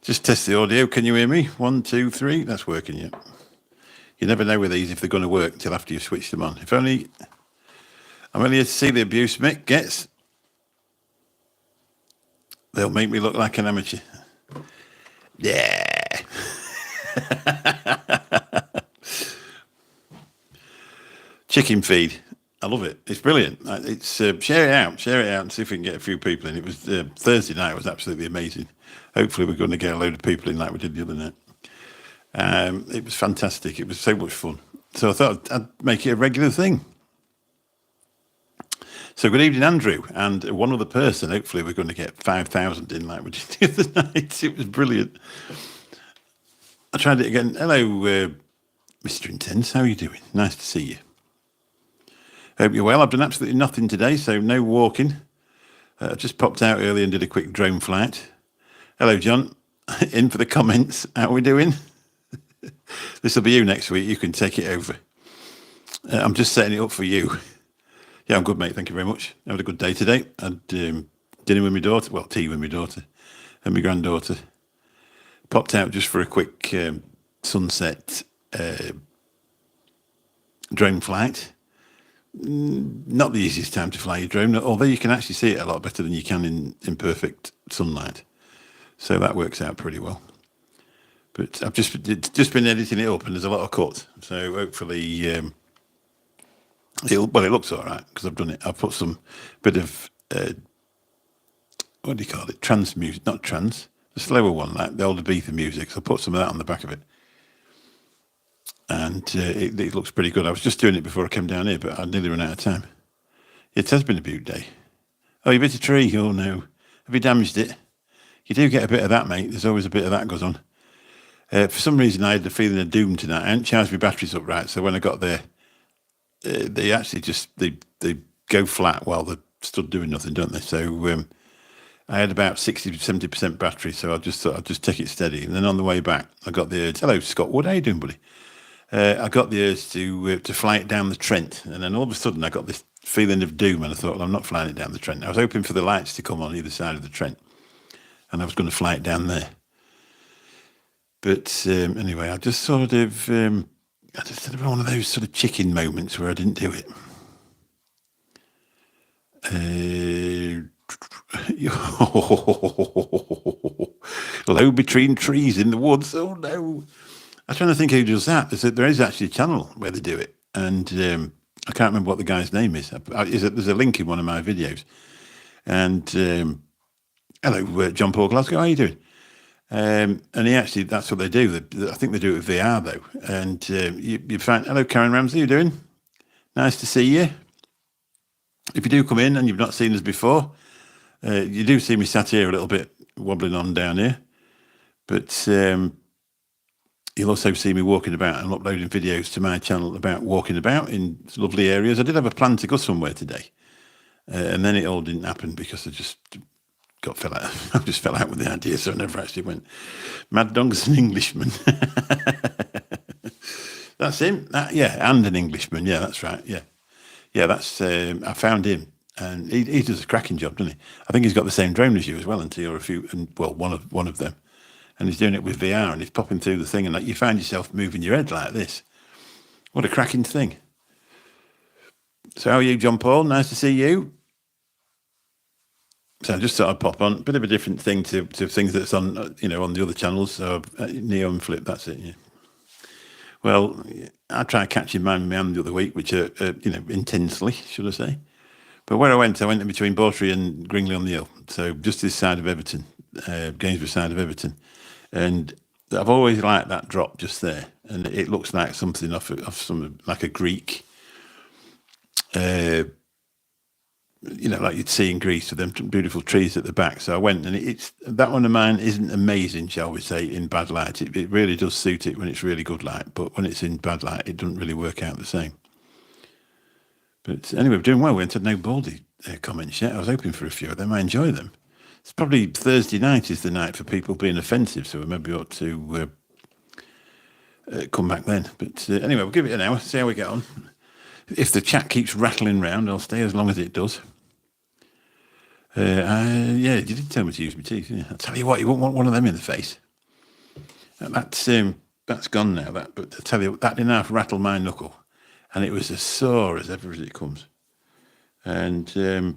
Just test the audio. Can you hear me? 1, 2, 3. That's working yet. You never know with these if they're going to work until after you've switched them on. If only I'm only here to see the abuse Mick gets. They'll make me look like an amateur. Yeah. Chicken feed. I love it. It's brilliant. It's share it out, and see if we can get a few people in. It was Thursday night. It was absolutely amazing. Hopefully, we're going to get a load of people in like we did the other night. It was fantastic. It was so much fun. So I thought I'd make it a regular thing. So good evening, Andrew, and one other person. Hopefully, we're going to get 5,000 in like we did the other night. It was brilliant. I tried it again. Hello, Mr. Intense. How are you doing? Nice to see you. Hope you're well. I've done absolutely nothing today, so no walking. I just popped out early and did a quick drone flight. Hello, John. In for the comments. How are we doing? This will be you next week. You can take it over. I'm just setting it up for you. Yeah, I'm good, mate. Thank you very much. I had a good day today. I had dinner with my daughter. Well, tea with my daughter and my granddaughter. Popped out just for a quick sunset drone flight. Not the easiest time to fly your drone, although you can actually see it a lot better than you can in perfect sunlight. So that works out pretty well. But I've just been editing it up, and there's a lot of cuts. So hopefully, it looks all right because I've done it. I've put some bit of what do you call it? Trance music, not trance, the slower one, like the older Ibiza music. So I put some of that on the back of it. And it looks pretty good. I was just doing it before I came down here, but I'd nearly run out of time. It has been a beaut day. Oh, you bit a tree? Oh, no. Have you damaged it? You do get a bit of that, mate. There's always a bit of that goes on. For some reason, I had the feeling of doom tonight. I hadn't charged my batteries up right, so when I got there, they actually just they go flat while they're stood doing nothing, don't they? So I had about 60-70% battery, so I just thought I'd just take it steady. And then on the way back, I got the urge. Hello, Scott. What are you doing, buddy? I got the urge to fly it down the Trent, and then all of a sudden I got this feeling of doom, and I thought, well, I'm not flying it down the Trent. I was hoping for the lights to come on either side of the Trent, and I was going to fly it down there. But anyway, I just sort of, I just had one of those sort of chicken moments where I didn't do it. Low between trees in the woods. Oh no. I'm trying to think who does that. There is actually a channel where they do it, and I can't remember what the guy's name is. There's a link in one of my videos. And hello, John Paul Glasgow. How are you doing? And that's what they do. I think they do it with VR though. And you find, hello, Karen Ramsey. How you doing? Nice to see you. If you do come in and you've not seen us before, you do see me sat here a little bit wobbling on down here, but. You'll also see me walking about and uploading videos to my channel about walking about in lovely areas. I did have a plan to go somewhere today, and then it all didn't happen because I just fell out. I just fell out with the idea, so I never actually went. Mad Dog's an Englishman. That's him. And an Englishman. Yeah, that's right. Yeah. That's I found him, and he does a cracking job, doesn't he? I think he's got the same drone as you as well, one of them. And he's doing it with VR, and he's popping through the thing, and you find yourself moving your head like this. What a cracking thing. So how are you, John Paul? Nice to see you. So I just thought I'd pop on. A bit of a different thing to things that's on, on the other channels. So Neo and Flip, that's it, yeah. Well, I tried catching Man the other week, which intensely, should I say. But where I went in between Bawtry and Gringley on the Hill. So just this side of Everton, Gainsborough side of Everton. And I've always liked that drop just there, and it looks like something off some like a Greek, like you'd see in Greece with them beautiful trees at the back. So I went, and it's that one of mine isn't amazing, shall we say, in bad light. It really does suit it when it's really good light, but when it's in bad light, it doesn't really work out the same. But anyway, we're doing well. We haven't had no Baldy comments yet. I was hoping for a few of them. I enjoy them. It's probably Thursday night is the night for people being offensive, so we maybe ought to come back then. But anyway, we'll give it an hour, see how we get on. If the chat keeps rattling round, I'll stay as long as it does. Yeah, you did tell me to use my teeth. Yeah. I tell you what, you won't want one of them in the face. That's gone now. But I tell you, that didn't half rattle my knuckle, and it was as sore as ever as it comes. And it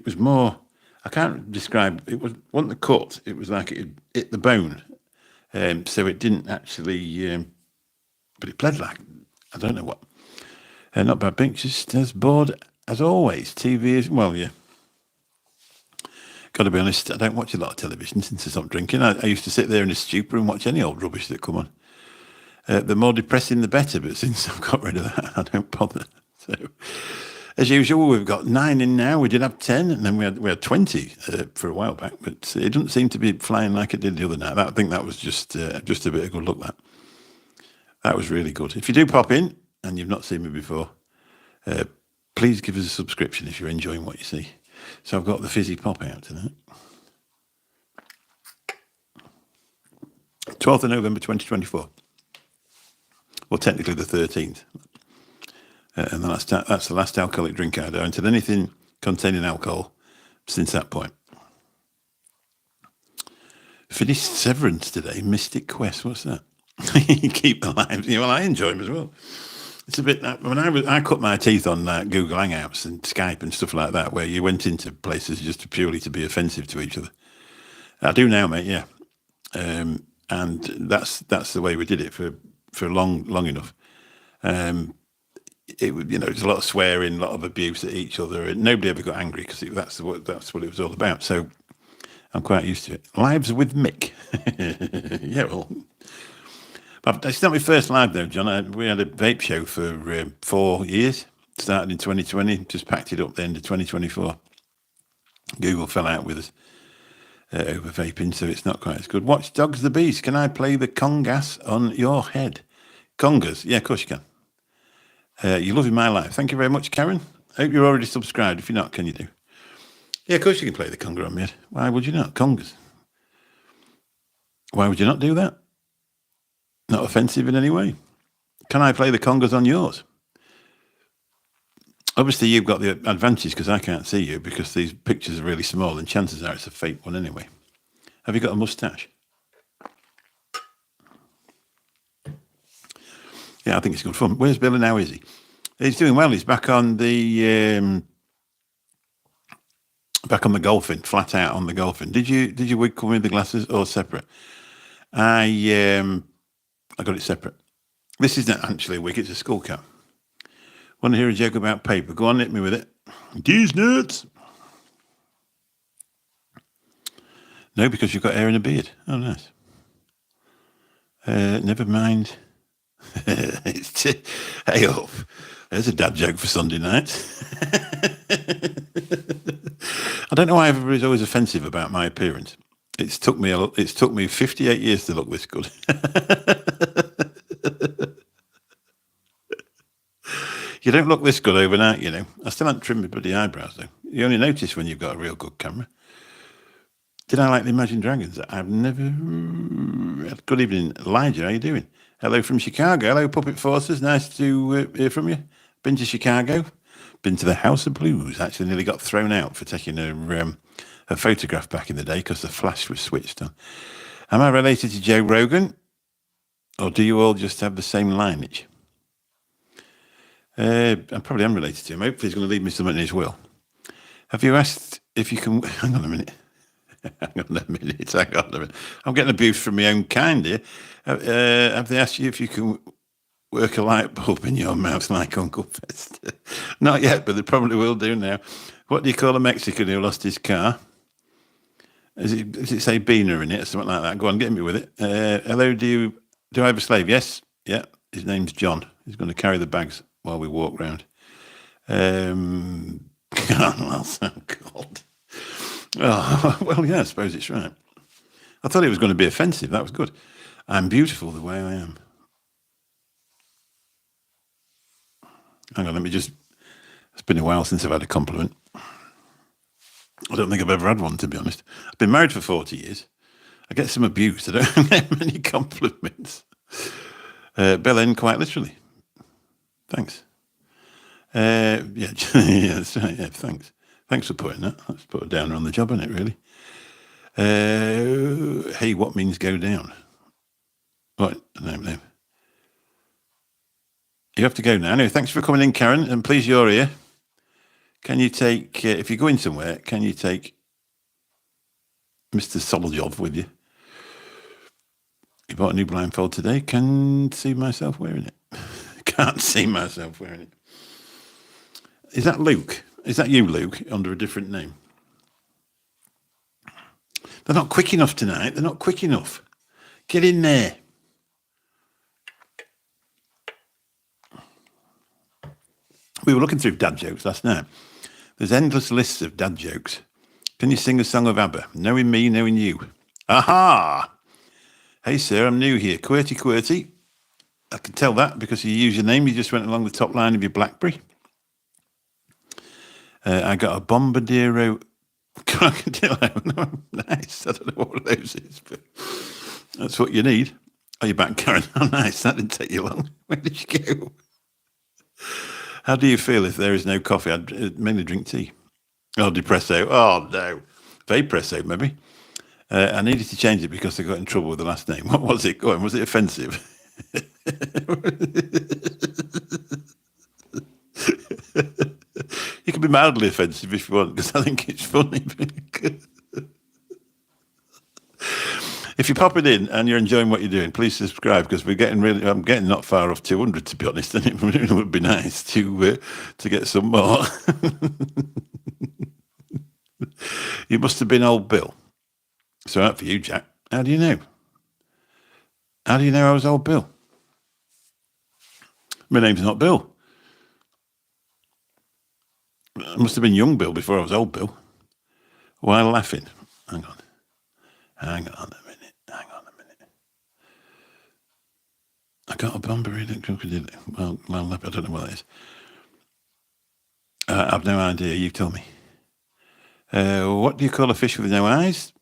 was more. I can't describe. It wasn't the cut. It was like it hit the bone, so it didn't actually. But it bled like I don't know what. Not bad, Pink. Just as bored as always. TV is well, yeah. Got to be honest, I don't watch a lot of television since I stopped drinking. I used to sit there in a stupor and watch any old rubbish that come on. The more depressing, the better. But since I've got rid of that, I don't bother. So, as usual, we've got 9 in now. We did have 10, and then we had 20 for a while back. But it doesn't seem to be flying like it did the other night. I think that was just a bit of good luck. That was really good. If you do pop in and you've not seen me before, please give us a subscription if you're enjoying what you see. So I've got the fizzy pop out tonight. 12th of November 2024. Well, technically the 13th. And that's the last alcoholic drink I entered anything containing alcohol since that point. Finished Severance today. Mystic Quest. What's that? Keep the lives. Well, I enjoy them as well. It's a bit. When I cut my teeth on Google Hangouts and Skype and stuff like that, where you went into places just purely to be offensive to each other. I do now, mate. Yeah, and that's the way we did it for long enough. It would, there's a lot of swearing, a lot of abuse at each other, and nobody ever got angry because that's what it was all about. So I'm quite used to it. Lives with Mick. Yeah, well. It's not my first live though, John. We had a vape show for 4 years. Started in 2020, just packed it up the end of 2024. Google fell out with us over vaping, so it's not quite as good. Watch Dogs the Beast. Can I play the congas on your head? Congas? Yeah, of course you can. You're loving my life. Thank you very much, Karen. I hope you're already subscribed. If you're not, can you do? Yeah, of course you can play the conga on my head. Why would you not? Congas. Why would you not do that? Not offensive in any way. Can I play the congas on yours? Obviously, you've got the advantage because I can't see you because these pictures are really small and chances are it's a fake one anyway. Have you got a moustache? Yeah, I think it's good fun. Where's Billy now, is he? He's doing well. He's back on the golfing, flat out on the golfing. Did you wig come with the glasses or separate? I got it separate. This isn't actually a wig, it's a skull cap. Want to hear a joke about paper? Go on, hit me with it. These nuts. No, because you've got hair and a beard. Oh, nice. Never mind. Hey up. There's a dad joke for Sunday night. I don't know why everybody's always offensive about my appearance. It's took me 58 years to look this good. You don't look this good overnight, I still haven't trimmed my bloody eyebrows, though. You only notice when you've got a real good camera. Did I like the Imagine Dragons? I've never... Good evening, Elijah. How you doing? Hello from Chicago. Hello, Puppet Forces. Nice to hear from you. Been to Chicago. Been to the House of Blues. Actually nearly got thrown out for taking a photograph back in the day because the flash was switched on. Am I related to Joe Rogan? Or do you all just have the same lineage? I probably am related to him. Hopefully he's going to leave me something in his will. Have you asked if you can... Hang on a minute. I'm getting abuse from my own kind here. Have they asked you if you can work a light bulb in your mouth like Uncle Fester? Not yet, but they probably will do now. What do you call a Mexican who lost his car? Does it say Beaner in it or something like that? Go on, get me with it. Hello, do I have a slave? Yes. Yeah. His name's John. He's going to carry the bags while we walk round. God. Oh, well, yeah, I suppose it's right. I thought it was going to be offensive. That was good. I'm beautiful the way I am. Hang on, it's been a while since I've had a compliment. I don't think I've ever had one, to be honest. I've been married for 40 years. I get some abuse. I don't get many compliments. Belen, quite literally. Thanks. Yeah, yeah, that's right. Yeah, thanks. Thanks for putting that. Let's put a downer on the job, isn't it, really? Hey, what means go down? Right, no. You have to go now. Anyway, thanks for coming in, Karen, and please, you're here. Can you take, if you're going somewhere, can you take Mr. Solojov with you? He bought a new blindfold today. Can't see myself wearing it. Can't see myself wearing it. Is that Luke? Is that you, Luke, under a different name? They're not quick enough tonight. They're not quick enough. Get in there. We were looking through dad jokes last night. There's endless lists of dad jokes. Can you sing a song of ABBA? Knowing me, knowing you. Aha! Hey, sir, I'm new here. QWERTY. I can tell that because you use your name. You just went along the top line of your BlackBerry. I got a Bombardero Crocodile. Nice. I don't know what those is, but that's what you need. Are you back, Karen? Oh, nice. That didn't take you long. Where did you go? How do you feel if there is no coffee? I'd mainly drink tea. Oh, depresso. Oh, no. Vapresso, maybe. I needed to change it because I got in trouble with the last name. What was it? Go on, was it offensive? You can be mildly offensive if you want, because I think it's funny. If you're popping in and you're enjoying what you're doing, please subscribe, because I'm getting not far off 200, to be honest, and it would be nice to get some more. You must have been old Bill. So out for you, Jack. How do you know? How do you know I was old Bill? My name's not Bill. I must have been young Bill before I was old Bill. Why laughing? Hang on a minute. I got a Bombardero Crocodile. Well, I don't know what that is. I've no idea. You tell me. What do you call a fish with no eyes?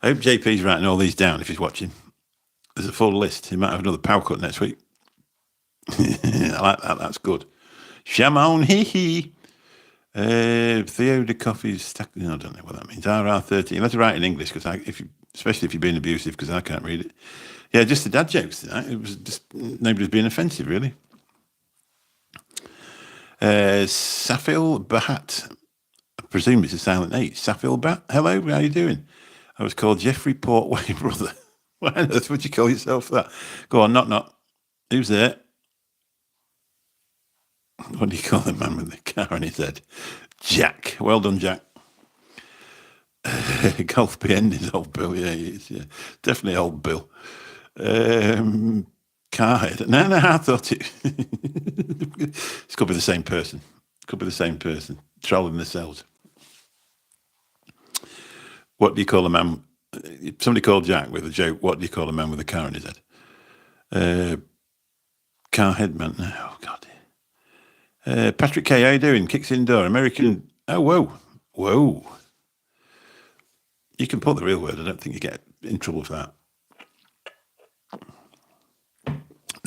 I hope JP's writing all these down if he's watching. There's a full list. He might have another power cut next week. I like that. That's good. Shamon hee. Theo de Coffee's stack. No, I don't know what that means. RR13. Let's write in English, because especially if you're being abusive, because I can't read it. Yeah, just the dad jokes tonight. It was just nobody's being offensive, really. Safil Bahat. I presume it's a silent H. Safil Bat. Hello, how are you doing? I was called Jeffrey Portway, brother. Why on earth would you call yourself that? Go on, knock. Who's there? What do you call the man with the car on his head? Jack. Well done, Jack. Golf PN is old Bill. Yeah, he is. Yeah, definitely old Bill. Carhead. No, I thought it. This could be the same person. Trolling the cells. What do you call a man? Somebody called Jack with a joke. What do you call a man with a car on his head? Carhead man. Oh, God. Patrick K, how you doing? Kicks in door. American. Oh, whoa. You can put the real word. I don't think you get in trouble for that.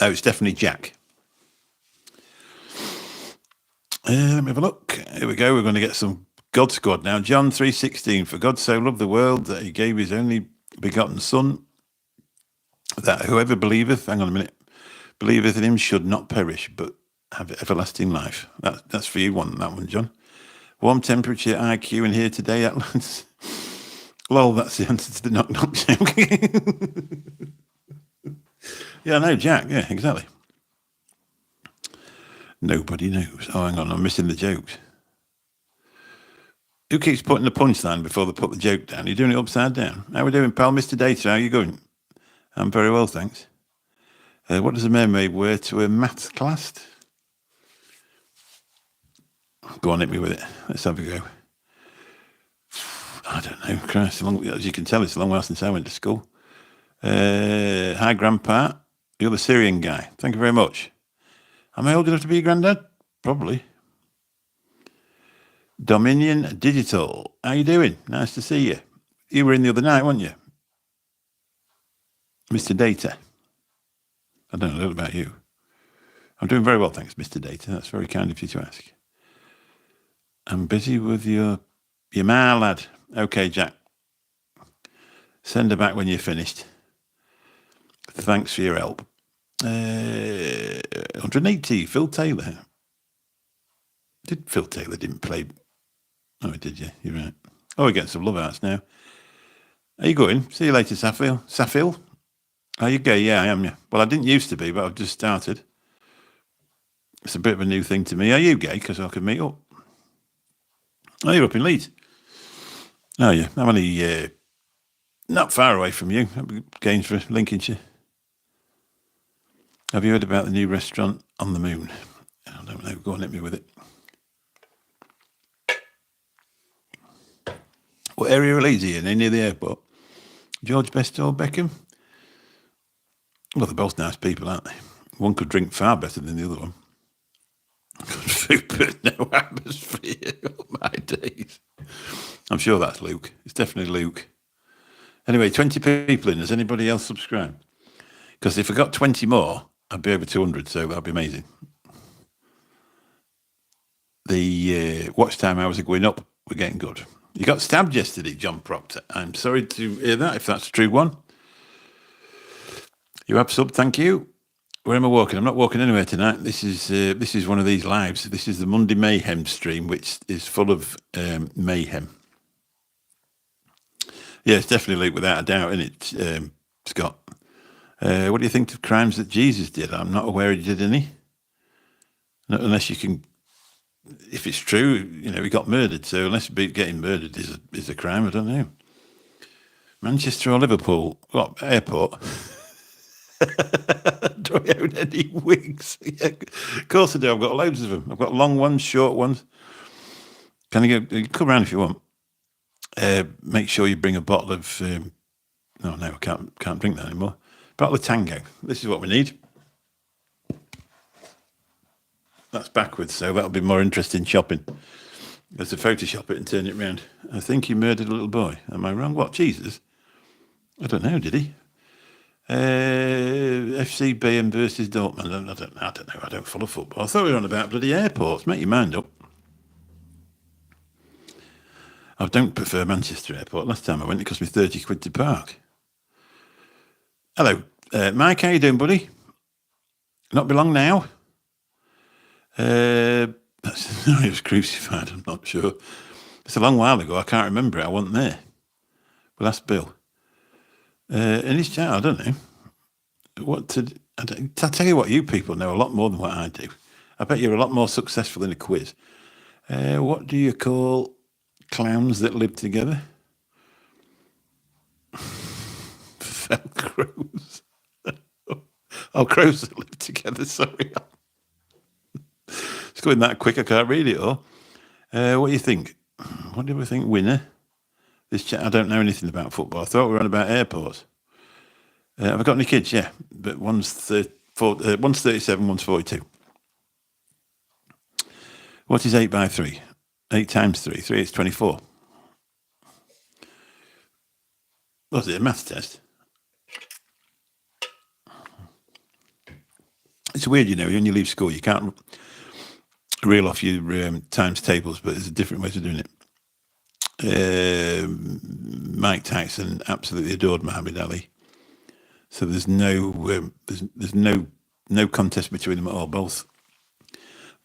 No, it's definitely Jack. Let me have a look. Here we go. We're going to get some God Squad now. John 3:16. For God so loved the world that he gave his only begotten Son, that whoever believeth, hang on a minute, believeth in him should not perish, but have everlasting life. That's for you, that one, John. Warm temperature, IQ, and here today at Lance. Lol, that's the answer to the knock joke. Yeah, no, Jack. Yeah, exactly. Nobody knows. Oh, hang on, I'm missing the jokes. Who keeps putting the punchline before they put the joke down? You're doing it upside down. How are we doing, pal? Mr. Data, how are you going? I'm very well, thanks. What does a mermaid wear to a maths class? Go on, hit me with it. Let's have a go. I don't know. Christ, as you can tell, it's a long while since I went to school. Hi, Grandpa. You're the Syrian guy. Thank you very much. Am I old enough to be a granddad? Probably. Dominion Digital. How you doing? Nice to see you. You were in the other night, weren't you? Mr. Data. I don't know about you. I'm doing very well, thanks, Mr. Data. That's very kind of you to ask. I'm busy with your mail, lad. Okay, Jack. Send her back when you're finished. Thanks for your help. 180, Phil Taylor. Phil Taylor didn't play? Oh, did you? You're right. Oh, we're getting some love outs now. Are you going? See you later, Safil. Safil? Are you gay? Yeah, I am, yeah. Well, I didn't used to be, but I've just started. It's a bit of a new thing to me. Are you gay? Because I could meet up. Oh, you're up in Leeds. Oh, yeah. I'm only not far away from you. Gainsborough, Lincolnshire. Have you heard about the new restaurant on the moon? I don't know. Go on, hit me with it. What area of Leeds are you in? Near the airport? George Best or Beckham? Well, they're both nice people, aren't they? One could drink far better than the other one. Good food, but no atmosphere. Oh, my days. I'm sure that's Luke. It's definitely Luke. Anyway, 20 people in. Has anybody else subscribed? Because if I got 20 more, I'd be over 200, so that'd be amazing. The watch time hours are going up. We're getting good. You got stabbed yesterday, John Proctor. I'm sorry to hear that, if that's a true one. You have sub, thank you. Where am I walking? I'm not walking anywhere tonight. This is one of these lives. This is the Monday Mayhem stream, which is full of mayhem. Yeah, it's definitely Luke, without a doubt, isn't it, Scott? What do you think of crimes that Jesus did? I'm not aware he did any. Not unless you can, if it's true, he got murdered. So unless getting murdered is a crime, I don't know. Manchester or Liverpool? What, airport? Do I own any wigs? Yeah, of course I do. I've got loads of them. I've got long ones, short ones. Can you come around if you want? Make sure you bring a bottle of. No, I can't drink that anymore. Bottle of Tango. This is what we need. That's backwards, so that'll be more interesting shopping. There's to Photoshop it and turn it round. I think he murdered a little boy. Am I wrong? What, Jesus? I don't know, did he? FC Bayern versus Dortmund. I don't know. I don't follow football. I thought we were on about bloody airports. Make your mind up. I don't prefer Manchester Airport. Last time I went, it cost me 30 quid to park. Hello, Mike. How you doing, buddy? Not be long now. I was crucified. I'm not sure. It's a long while ago. I can't remember it. I wasn't there. Well, that's Bill. In his chat, I don't know. I'll tell you what, you people know a lot more than what I do. I bet you're a lot more successful in a quiz. What do you call clowns that live together? Crows. Oh, crows that live together, sorry. It's going that quick, I can't read it all. What do you think? What do we think? Winner? This chat, I don't know anything about football. I thought we were on about airports. Have I got any kids? Yeah, but one's 37, one's 42. What is 8 by 3? 8 times 3. 3 is 24. Was it a maths test? It's weird, when you leave school, you can't reel off your times tables, but there's a different way of doing it. Mike Tyson absolutely adored Muhammad Ali. So there's no no contest between them at all. Both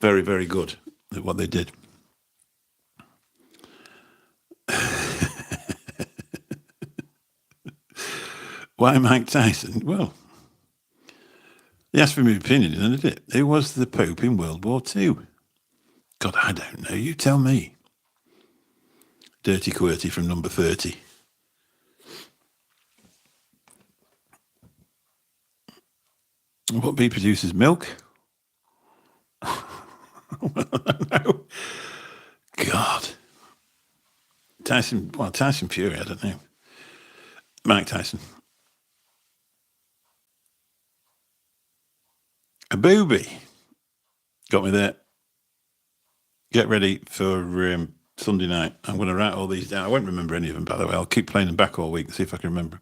very, very good at what they did. Why Mike Tyson? Well, he asked for my opinion, didn't it? Who was the Pope in World War II? God, I don't know. You tell me. Dirty QWERTY from number 30. What bee produces milk? No. God. Tyson Fury, I don't know. Mike Tyson. A booby. Got me there. Get ready for Sunday night. I'm going to write all these down. I won't remember any of them, by the way. I'll keep playing them back all week and see if I can remember.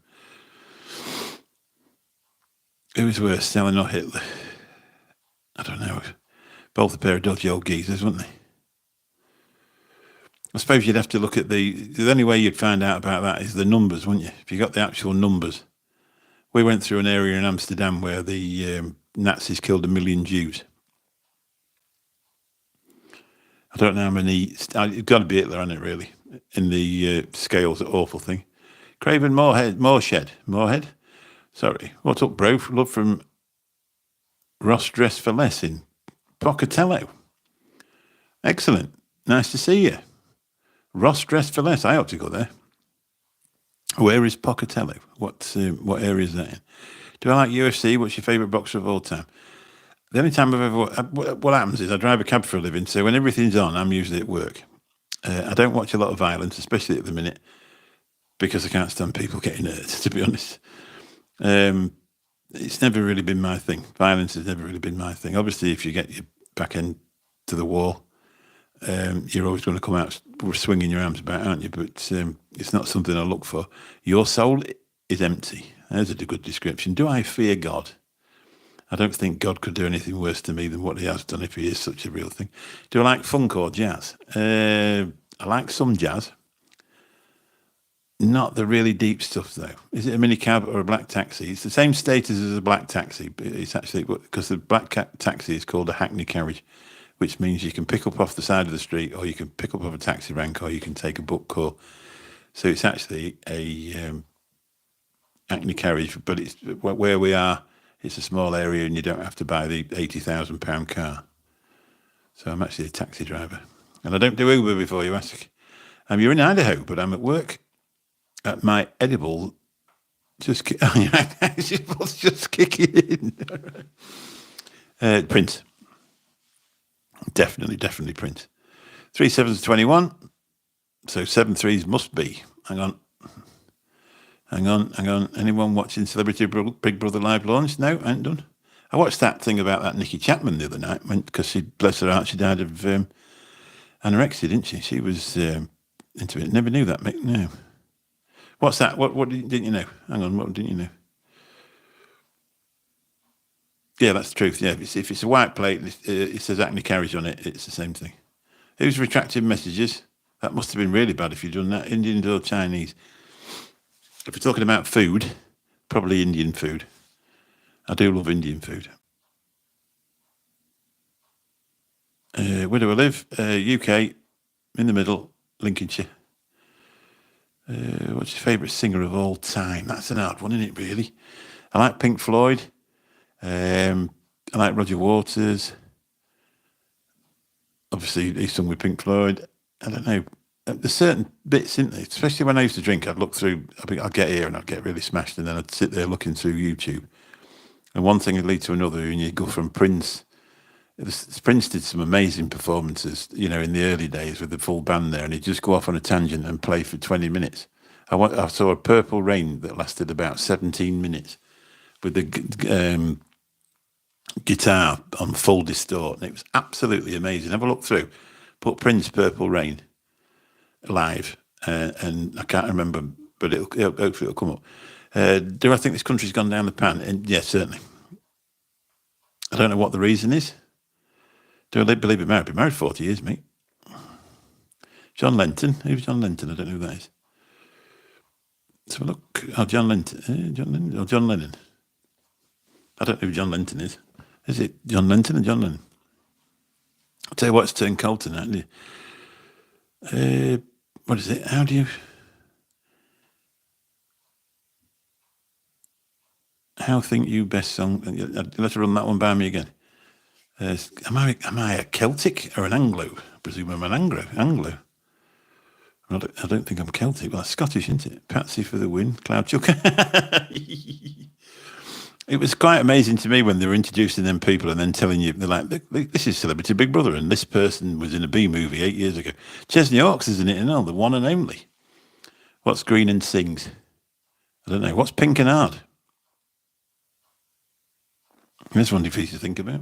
Who was worse, Stalin or Hitler? I don't know. Both a pair of dodgy old geezers, wouldn't they? I suppose you'd have to look at the only way you'd find out about that is the numbers, wouldn't you? If you got the actual numbers. We went through an area in Amsterdam where the Nazis killed 1 million Jews. I don't know how many. It's got to be Hitler, hasn't it, really? In the scales, an awful thing. Craven Moorhead. Sorry. What's up, bro? Love from Ross Dress for Less in Pocatello. Excellent. Nice to see you. Ross Dress for Less. I ought to go there. Where is Pocatello? What area is that in? Do I like UFC? What's your favourite boxer of all time? The only time I've ever... What happens is I drive a cab for a living, so when everything's on, I'm usually at work. I don't watch a lot of violence, especially at the minute, because I can't stand people getting hurt, to be honest. It's never really been my thing. Violence has never really been my thing. Obviously, if you get your back end to the wall, you're always going to come out swinging your arms about, aren't you? But it's not something I look for. Your soul is empty. There's a good description. Do I fear God? I don't think God could do anything worse to me than what he has done if he is such a real thing. Do I like funk or jazz? I like some jazz. Not the really deep stuff, though. Is it a minicab or a black taxi? It's the same status as a black taxi. But it's actually, because the black taxi is called a hackney carriage, which means you can pick up off the side of the street, or you can pick up off a taxi rank, or you can take a book call. So it's actually a hackney carriage, but it's where we are. It's a small area, and you don't have to buy the £80,000 car. So I'm actually a taxi driver, and I don't do Uber before you ask. You're in Idaho, but I'm at work at my edible. Just kicking in. Prince. Definitely Prince. 3 7s 21. So 7 3s must be. Hang on. Anyone watching Celebrity Big Brother live launch? No, I ain't done. I watched that thing about that Nikki Chapman the other night because she, bless her heart, she died of anorexia, didn't she? She was into it. Never knew that, Mick. No. What's that? What didn't you know? Hang on, what didn't you know? Yeah, that's the truth. Yeah, if it's a white plate, it says acne carriage on it. It's the same thing. Who's retracting messages? That must have been really bad if you'd done that. Indian or Chinese? If we're talking about food, probably Indian food. I do love Indian food. Where do I live? UK, in the middle, Lincolnshire. What's your favourite singer of all time? That's an hard one, isn't it, really? I like Pink Floyd. I like Roger Waters. Obviously, he sung with Pink Floyd. I don't know. There's certain bits, isn't there? Especially when I used to drink, I'd look through, I'd get here and I'd get really smashed, and then I'd sit there looking through YouTube. And one thing would lead to another, and you'd go from Prince. Prince did some amazing performances, in the early days with the full band there, and he'd just go off on a tangent and play for 20 minutes. I saw a Purple Rain that lasted about 17 minutes with the guitar on full distort, and it was absolutely amazing. Have a look through. Put Prince Purple Rain live, and I can't remember, but hopefully it'll come up. Do I think this country's gone down the pan? And yes, certainly. I don't know what the reason is. Do I believe it married? Been married 40 years, mate. John Lenton. Who's John Lenton? I don't know who that is. So look. Oh, John Lenton. John Lennon. I don't know who John Lenton is. Is it John Lenton or John Lennon? I'll tell you what, it's turned cold tonight. What is it? How do you... How think you best song? Let's run that one by me again. Am I a Celtic or an Anglo? I presume I'm an Anglo. I don't think I'm Celtic. Well, that's Scottish, isn't it? Patsy for the win. Cloud Chuck. It was quite amazing to me when they were introducing them people and then telling you, they're like, this is Celebrity Big Brother, and this person was in a B movie 8 years ago. Chesney Hawkes is in it and all, the one and only. What's green and sings? I don't know. What's pink and hard? There's one for you to think about.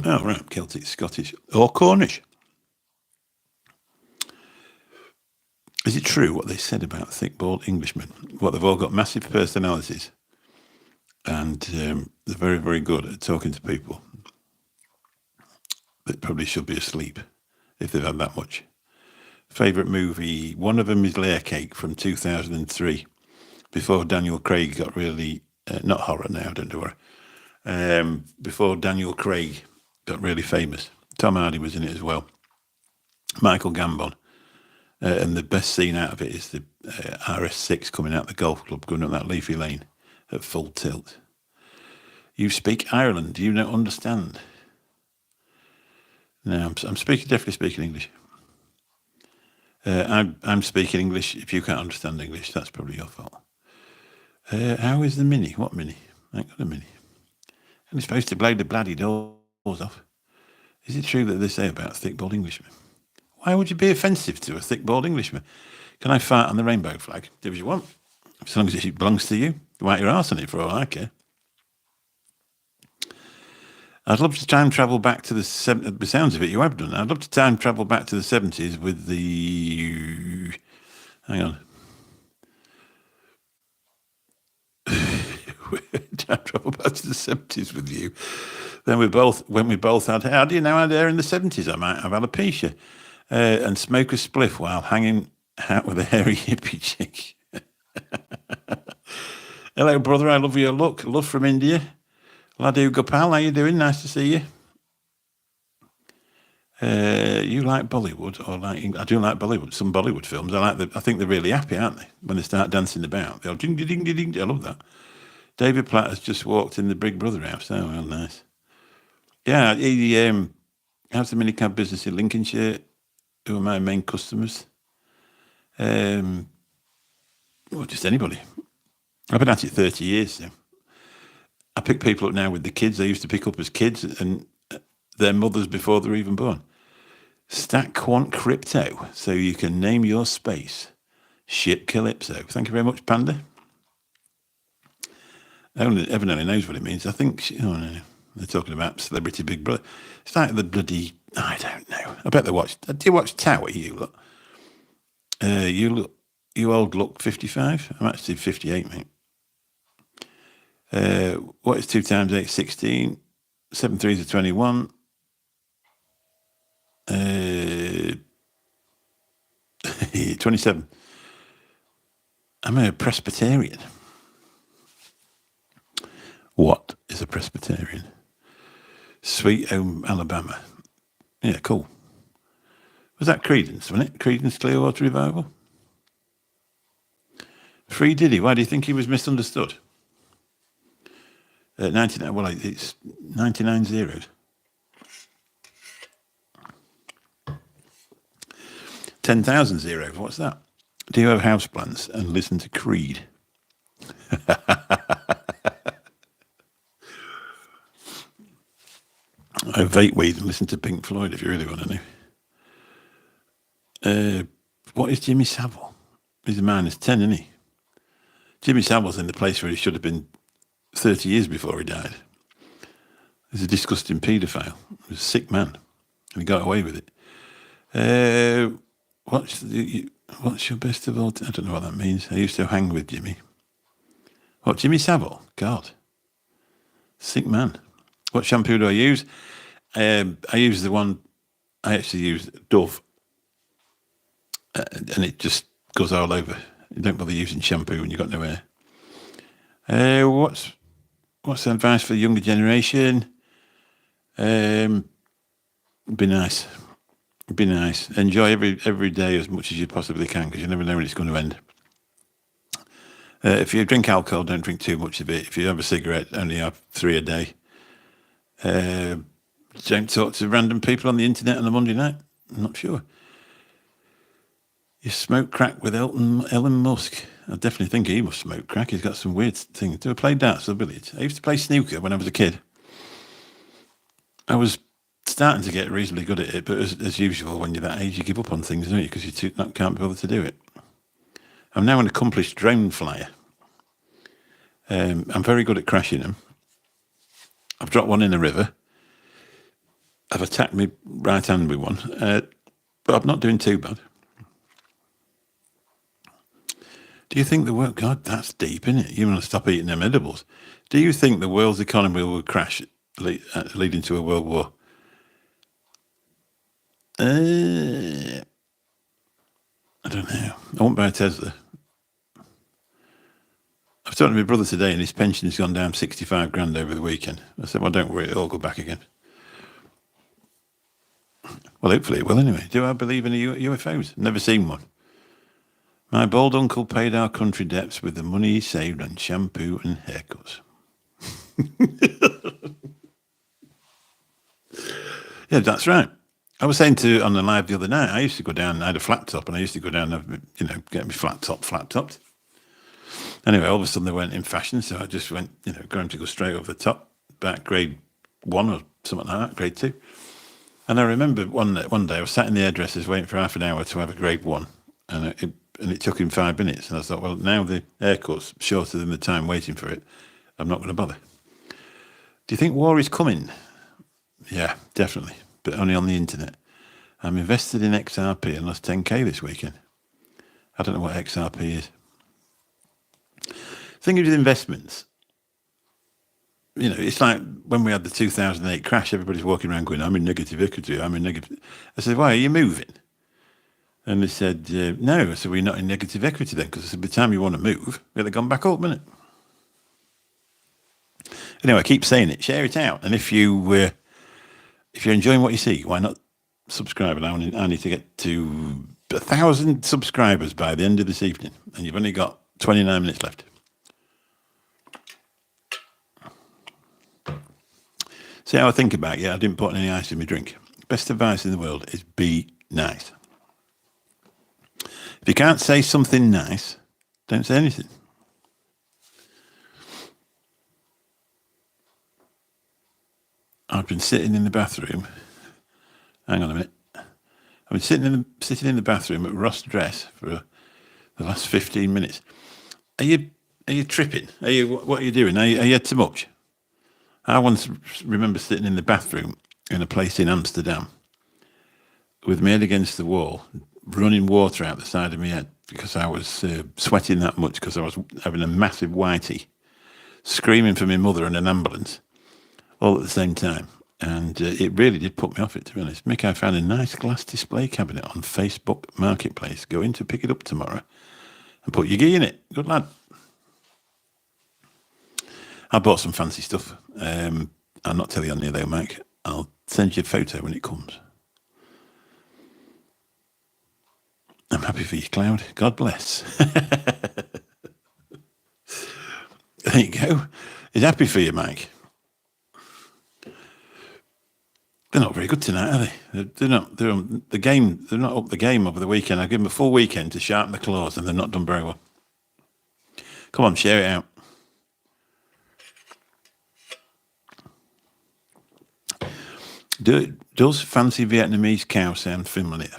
Oh, right. Celtic, Scottish, or Cornish. Is it true what they said about thick-balled Englishmen. What, they've all got massive personalities, and they're very, very good at talking to people that probably should be asleep if they've had that much. Favourite movie, one of them is Layer Cake from 2003, before Daniel Craig got really, not horror now, don't worry, before Daniel Craig got really famous. Tom Hardy was in it as well. Michael Gambon. And the best scene out of it is the RS6 coming out the golf club, going up that leafy lane at full tilt. You speak Ireland. Do you not understand? No, I'm definitely speaking English. I'm speaking English. If you can't understand English, that's probably your fault. How is the Mini? What Mini? I ain't got a Mini. I'm supposed to blow the bloody doors off. Is it true that they say about thick-balled Englishmen? Why would you be offensive to a thick-balled Englishman? Can I fart on the rainbow flag? Do as you want. As long as it belongs to you. Wipe your arse on it for all I care. I'd love to time travel back to the 70s. The sounds of it, you have done. I'd love to time travel back to the 70s with the... Hang on. Time travel back to the 70s with you. Then when we both had hair. How do you know I had hair in the 70s? I might have alopecia. And smoke a spliff while hanging out with a hairy hippie chick. Hello, brother. I love your look. Love from India. Ladoo Gopal, how you doing? Nice to see you. You like Bollywood, or I do like Bollywood. Some Bollywood films. I think they're really happy, aren't they? When they start dancing about, they'll ding ding ding ding. I love that. David Platt has just walked in the Big Brother house. Oh, well, nice. Yeah, he has a minicab business in Lincolnshire. Who are my main customers? Well, just anybody. I've been at it 30 years, so I pick people up now with the kids I used to pick up as kids and their mothers before they're even born. Stack Quant Crypto, so you can name your space. Shit Calypso. Thank you very much, Panda. Evan only knows what it means. I think, no. They're talking about Celebrity Big Brother. It's like the bloody, I don't know. I bet they watch. Do you watch Tower, you lot? You old look 55? I'm actually 58, mate. What is 2 times 8? 16. 7 threes are 21. 27. I'm a Presbyterian. What is a Presbyterian? Sweet Home Alabama. Yeah, cool. Was that Creedence, wasn't it? Creedence Clearwater Revival? Free Diddy. Why do you think he was misunderstood? 99. Well, it's 99 zeros. 10,000 zeros. What's that? Do you have houseplants and listen to Creed? I vape weed and listen to Pink Floyd if you really want to know. What is Jimmy Savile? He's a -10, isn't he? Jimmy Savile's in the place where he should have been 30 years before he died. He's a disgusting paedophile. He was a sick man. And he got away with it. What's your best of all? I don't know what that means. I used to hang with Jimmy. What, Jimmy Savile? God. Sick man. What shampoo do I use? I use the one, I actually use Dove. And it just goes all over. You don't bother using shampoo when you've got no hair. What's the advice for the younger generation? Be nice. Be nice. Enjoy every day as much as you possibly can, because you never know when it's going to end. If you drink alcohol, don't drink too much of it. If you have a cigarette, only have 3 a day. Don't talk to random people on the internet on a Monday night. I'm not sure. You smoke crack with Elon Musk. I definitely think he must smoke crack. He's got some weird things. Do I play darts or billiards? I used to play snooker when I was a kid. I was starting to get reasonably good at it, but as usual, when you're that age, you give up on things, don't you? Because you can't be bothered to do it. I'm now an accomplished drone flyer. I'm very good at crashing them. I've dropped one in a river. I've attacked my right hand with one, but I'm not doing too bad. Do you think the world? God, that's deep, isn't it? You want to stop eating them edibles? Do you think the world's economy will crash, leading to a world war? I don't know. I won't buy a Tesla. I was talking to my brother today, and his pension has gone down 65 grand over the weekend. I said, "Well, don't worry, it'll all go back again." Well, hopefully it will anyway. Do I believe in UFOs? Never seen one. My bald uncle paid our country debts with the money he saved on shampoo and haircuts. Yeah, that's right. I was saying on the live the other night, I used to go down, I had a flat top, and I used to go down and, get me flat topped. Anyway, all of a sudden they weren't in fashion, so I just went, going to go straight over the top, back grade 1 or something like that, grade 2. And I remember one day I was sat in the hairdressers waiting for half an hour to have a grade 1, and it took him 5 minutes. And I thought, well, now the haircut's shorter than the time waiting for it, I'm not going to bother. Do you think war is coming? Yeah, definitely, but only on the internet. I'm invested in XRP and lost 10k this weekend. I don't know what XRP is. Thing with investments, it's like when we had the 2008 crash, everybody's walking around going, I'm in negative equity, I'm in negative. I said, why are you moving? And they said, no. I said, well, you're not in negative equity then, because by the time you want to move, it'll have gone back up, wouldn't it? Anyway, I keep saying it, share it out. And if you're enjoying what you see, why not subscribe? And I need to get to 1,000 subscribers by the end of this evening. And you've only got 29 minutes left. See how I think about it? Yeah, I didn't put any ice in my drink. Best advice in the world is be nice. If you can't say something nice, don't say anything. I've been sitting in the bathroom. Hang on a minute. I've been sitting in the bathroom at Ross Dress for the last 15 minutes. Are you tripping? What are you doing? Are you too much? I once remember sitting in the bathroom in a place in Amsterdam with my head against the wall, running water out the side of my head because I was sweating that much because I was having a massive whitey, screaming for my mother and an ambulance all at the same time. And it really did put me off it, to be honest. Mick, I found a nice glass display cabinet on Facebook Marketplace. Go in to pick it up tomorrow and put your key in it. Good lad. I bought some fancy stuff. I'll not tell you on here though, Mike. I'll send you a photo when it comes. I'm happy for you, Cloud. God bless. There you go. He's happy for you, Mike. They're not very good tonight, are they? They're not. They're on the game. They're not up the game over the weekend. I give them a full weekend to sharpen the claws, and they're not done very well. Come on, share it out. Does fancy Vietnamese cow sound familiar?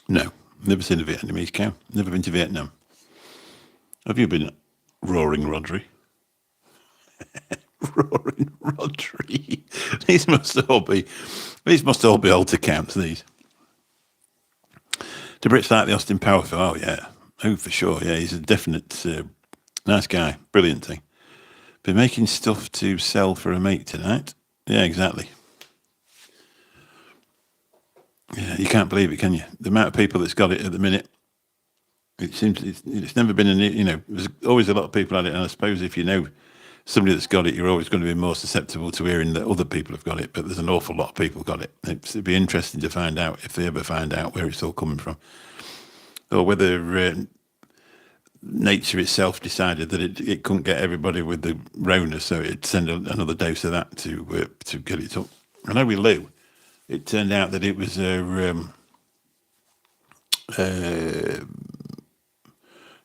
No, never seen a Vietnamese cow. Never been to Vietnam. Have you been, Roaring Rodri? Roaring Rodri. These must all be altar camps, these. Do Brits like the Austin Power film? Oh, yeah. Oh, for sure. Yeah, he's a definite nice guy. Brilliant thing. Been making stuff to sell for a mate tonight. Yeah, exactly. Yeah, you can't believe it, can you? The amount of people that's got it at the minute. It seems it's never been there's always a lot of people at it, and I suppose if you know somebody that's got it, you're always going to be more susceptible to hearing that other people have got it, but there's an awful lot of people got it. It'd be interesting to find out, if they ever find out, where it's all coming from, or whether nature itself decided that it couldn't get everybody with the Rona, so it'd send another dose of that to get it up. I know with Lou, it turned out that it was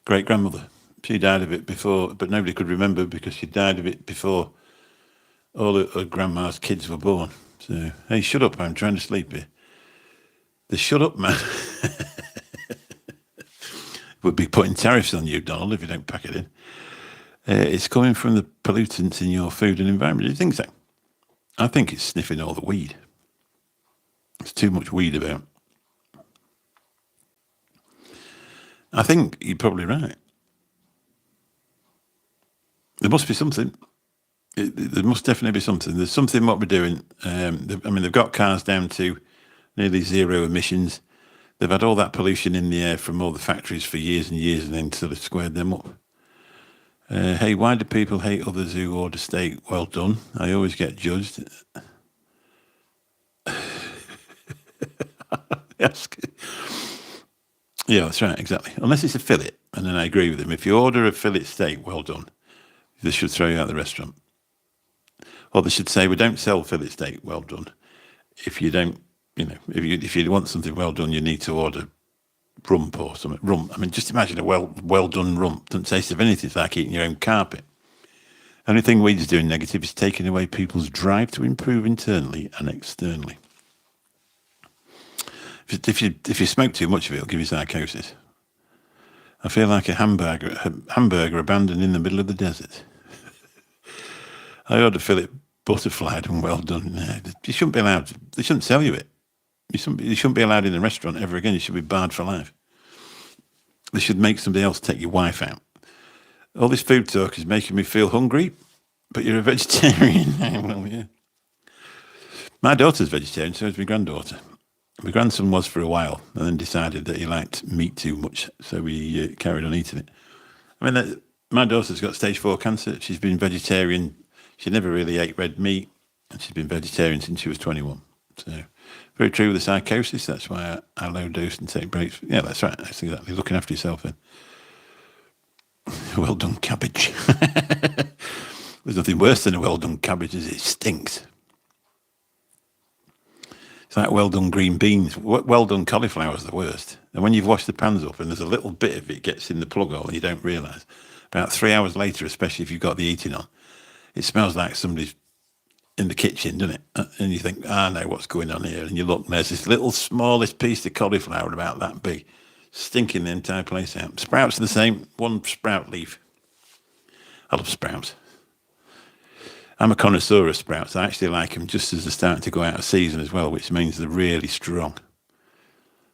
great-grandmother. She died of it before, but nobody could remember because she died of it before all her grandma's kids were born. So, hey, shut up, I'm trying to sleep here. The shut up man would be putting tariffs on you, Donald, if you don't pack it in. It's coming from the pollutants in your food and environment. Do you think so? I think it's sniffing all the weed. There's too much weed about. I think you're probably right. There must be something. There must definitely be something. There's something what we're doing. I mean, they've got cars down to nearly zero emissions. They've had all that pollution in the air from all the factories for years and years, and then sort of squared them up. Hey, why do people hate others who order steak well done? I always get judged. Yes. Yeah, that's right, exactly. Unless it's a fillet, and then I agree with him. If you order a fillet steak well done, they should throw you out of the restaurant. Or they should say, we don't sell fillet steak well done. If you don't, if you want something well done, you need to order rump or something. Rump. I mean, just imagine a well done rump. Doesn't taste of anything. It's like eating your own carpet. Only thing weed's doing negative is taking away people's drive to improve internally and externally. If you smoke too much of it, it'll give you psychosis. I feel like a hamburger abandoned in the middle of the desert. I ordered fillet butterflied and well done. You shouldn't be allowed. They shouldn't sell you it. You shouldn't be allowed in a restaurant ever again. You should be barred for life. They should make somebody else take your wife out. All this food talk is making me feel hungry, but you're a vegetarian. Well, yeah. My daughter's vegetarian, so is my granddaughter. My grandson was for a while, and then decided that he liked meat too much, so we carried on eating it. I mean, my daughter's got stage 4 cancer. She's been vegetarian. She never really ate red meat, and she's been vegetarian since she was 21. So, very true with the psychosis. That's why I low dose and take breaks. Yeah, that's right. That's exactly looking after yourself then. Well done cabbage. There's nothing worse than a well done cabbage, is it stinks. It's like well done green beans. Well done cauliflower is the worst. And when you've washed the pans up and there's a little bit of it gets in the plug hole and you don't realise, about 3 hours later, especially if you've got the heating on, it smells like somebody's in the kitchen, doesn't it? And you think, I know what's going on here. And you look and there's this little smallest piece of cauliflower about that big, stinking the entire place out. Sprouts are the same, one sprout leaf. I love sprouts. I'm a connoisseur of sprouts. I actually like them just as they're starting to go out of season as well, which means they're really strong.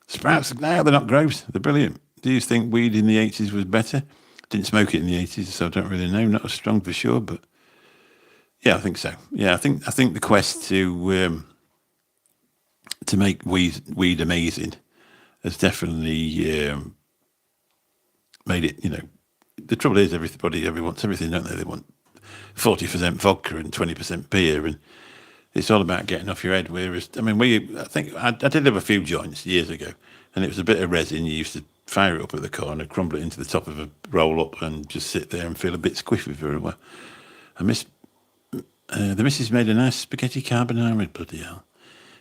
Sprouts, now they're not gross. They're brilliant. Do you think weed in the 80s was better? Didn't smoke it in the 80s, so I don't really know. Not as strong for sure, but yeah, I think so. Yeah, I think the quest to make weed amazing has definitely made it. The trouble is everybody wants everything, don't they? They want 40% vodka and 20% beer, and it's all about getting off your head. Whereas, I mean, I did have a few joints years ago, and it was a bit of resin. You used to fire it up at the corner, crumble it into the top of a roll up, and just sit there and feel a bit squiffy for a while. The missus made a nice spaghetti carbonara. Bloody hell!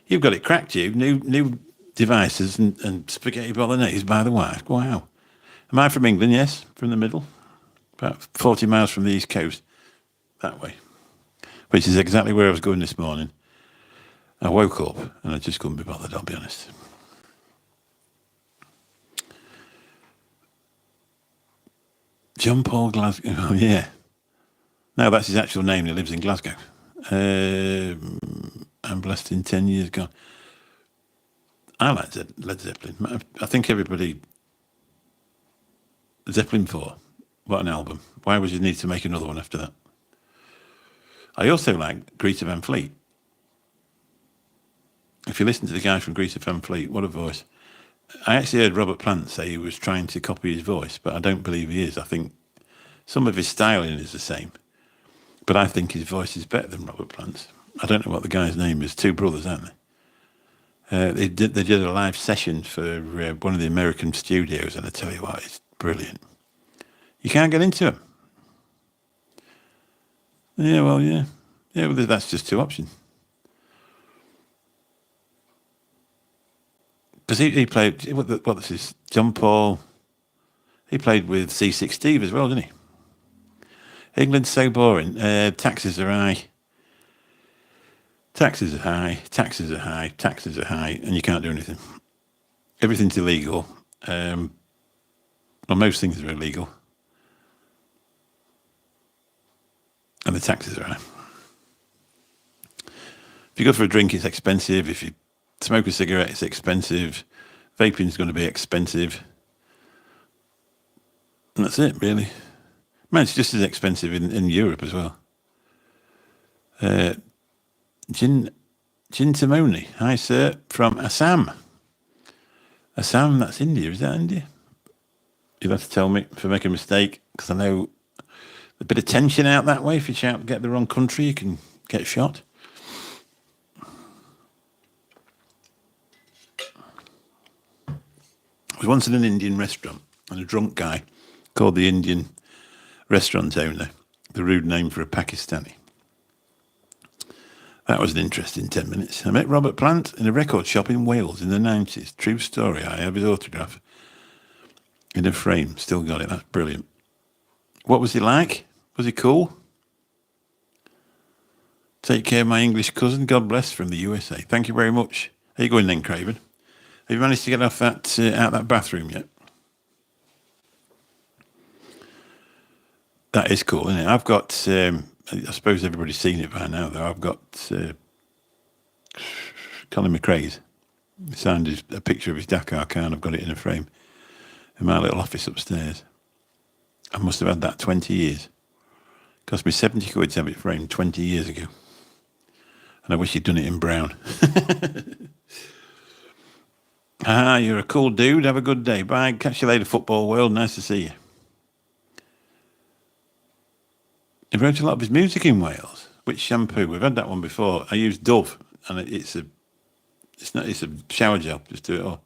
You've got it cracked, you. New devices and spaghetti bolognese by the wife. Wow. Am I from England? Yes, from the middle. About 40 miles from the east coast. That way. Which is exactly where I was going this morning. I woke up and I just couldn't be bothered, I'll be honest. John Paul Glasgow. Oh, yeah. No, that's his actual name. He lives in Glasgow. I'm blessed in 10 years gone. I like Led Zeppelin. I think everybody... Zeppelin 4. What an album. Why would you need to make another one after that? I also like Greta Van Fleet. If you listen to the guy from Greta Van Fleet, what a voice. I actually heard Robert Plant say he was trying to copy his voice, but I don't believe he is. I think some of his styling is the same, but I think his voice is better than Robert Plant's. I don't know what the guy's name is. Two brothers, aren't they? They did a live session for one of the American studios, and I tell you what, it's brilliant. You can't get into them. Yeah, well, yeah. Yeah, well, that's just two options. Because he played, what was his, John Paul, he played with C6 Steve as well, didn't he? England's so boring. Taxes are high. Taxes are high, taxes are high, taxes are high, and you can't do anything. Everything's illegal. Well, most things are illegal. And the taxes are high. If you go for a drink, it's expensive. If you smoke a cigarette, it's expensive. Vaping's going to be expensive. And that's it, really. Man, it's just as expensive in Europe as well. Gin Timoni. Hi, sir, from Assam. Assam, that's India. Is that India? You'll have to tell me if I make a mistake, because I know a bit of tension out that way. If you get the wrong country, you can get shot. I was once in an Indian restaurant, and a drunk guy called the Indian restaurant owner the rude name for a Pakistani. That was an interesting 10 minutes. I met Robert Plant in a record shop in Wales in the 90s. True story. I have his autograph in a frame. Still got it. That's brilliant. What was he like? Was he cool? Take care of my English cousin. God bless, from the USA. Thank you very much. How you going then, Craven? Have you managed to get off that out that bathroom yet? That is cool, isn't it? I've got... I suppose everybody's seen it by now, though. I've got Colin McRae's. He signed a picture of his Dakar car, and I've got it in a frame in my little office upstairs. I must have had that 20 years. Cost me 70 quid to have it framed 20 years ago. And I wish he'd done it in brown. You're a cool dude. Have a good day. Bye. Catch you later, football world. Nice to see you. He wrote a lot of his music in Wales. Which shampoo? We've had that one before. I use Dove, and it's a shower gel. Just do it all.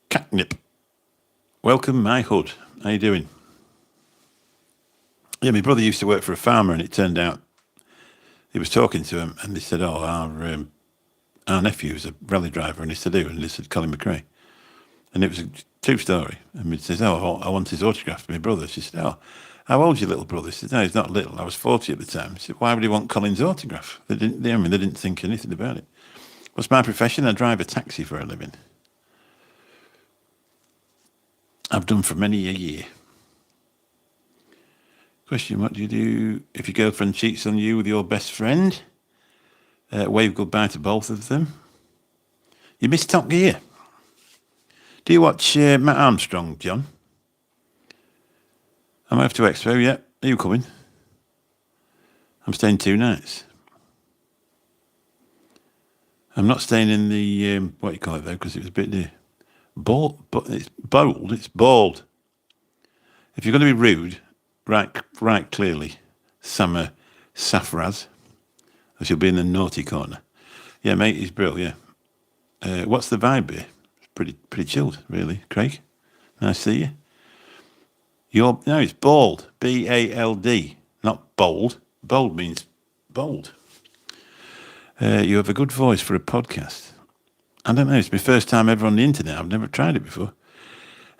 Catnip. Welcome, my hood. How you doing? Yeah, my brother used to work for a farmer, and it turned out he was talking to him, and they said, "Oh, our nephew is a rally driver," and he said, "Who?" And they said, "Colin McRae." And it was a true story. And he says, "Oh, I want his autograph for my brother." She said, "Oh, how old's your little brother?" He said, "No, he's not little. I was 40 at the time." He said, "Why would he want Colin's autograph?" They didn't think anything about it. What's my profession? I drive a taxi for a living. I've done for many a year. Question, what do you do if your girlfriend cheats on you with your best friend? Wave goodbye to both of them. You missed Top Gear. Do you watch Matt Armstrong, John? I'm off to Expo, yeah. Are you coming? I'm staying 2 nights. I'm not staying in the, what do you call it though, because it was a bit near. It's bold, it's bald. If you're going to be rude, right clearly, Summer Safraz, or she'll be in the naughty corner. Yeah, mate, he's brilliant, yeah. What's the vibe here? It's pretty chilled, really, Craig. Nice to see you. No, it's bald. B-A-L-D, not bold. Bold means bold. You have a good voice for a podcast. I don't know, it's my first time ever on the internet. I've never tried it before.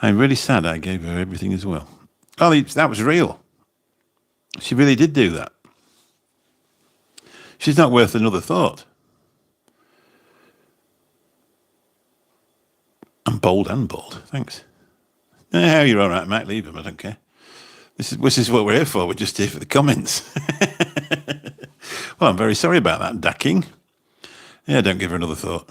I'm really sad I gave her everything as well. Oh, that was real. She really did do that. She's not worth another thought. I'm bold and bald. Thanks. No, you're all right, Matt. Leave him. I don't care. This is what we're here for. We're just here for the comments. Well, I'm very sorry about that, Dacking. Yeah, don't give her another thought.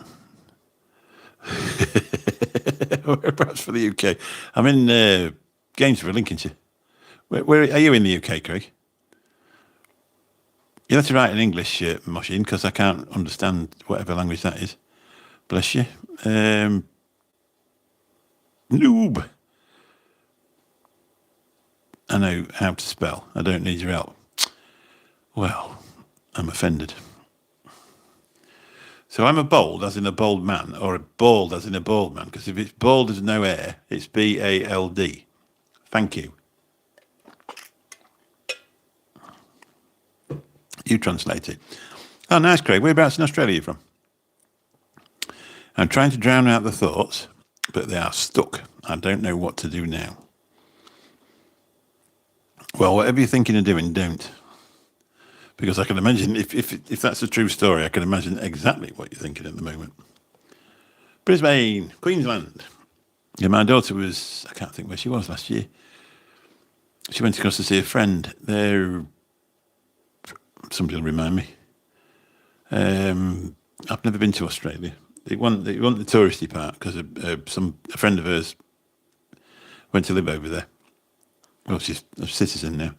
Perhaps for the UK. I'm in Gainsborough, Lincolnshire. Where are you in the UK, Craig? You'll have to write in English, Moshin, because I can't understand whatever language that is. Bless you. Noob. I know how to spell. I don't need your help. Well, I'm offended. So I'm a bold as in a bold man, or a bald as in a bald man, because if it's bald as no air, it's B-A-L-D. Thank you. You translate it. Oh, nice, Craig. Whereabouts in Australia are you from? I'm trying to drown out the thoughts, but they are stuck. I don't know what to do now. Well, whatever you're thinking of doing, don't. Because I can imagine, if that's a true story, I can imagine exactly what you're thinking at the moment. Brisbane, Queensland. Yeah, my daughter was, I can't think where she was last year. She went across to see a friend. Somebody will remind me. I've never been to Australia. They want the touristy part because a friend of hers went to live over there. Well, she's a citizen now.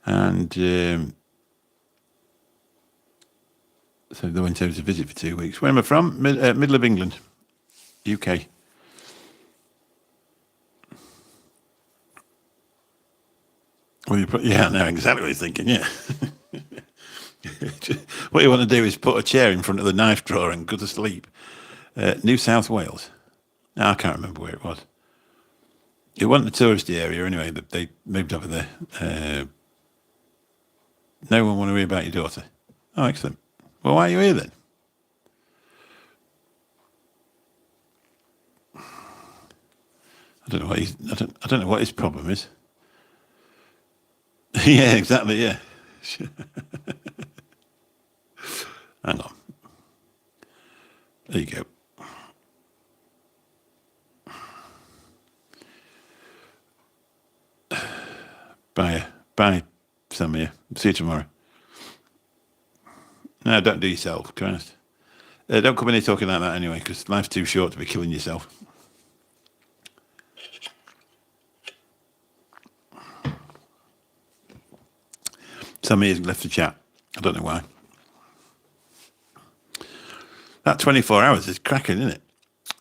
And so they went over to visit for 2 weeks. Where am I from? Middle of England, UK. Well, yeah, I know exactly what you're thinking, yeah. What you want to do is put a chair in front of the knife drawer and go to sleep. New South Wales. No, I can't remember where it was. It wasn't a touristy area anyway, but they moved over there. No one want to hear about your daughter. Oh, excellent. Well, why are you here then? I don't know what I don't know what his problem is. Yeah, exactly. Yeah. Hang on. There you go. Bye, Samir. See you tomorrow. No, don't do yourself, Christ. Don't come in here talking like that anyway, because life's too short to be killing yourself. Samir's left the chat. I don't know why. That 24 hours is cracking, isn't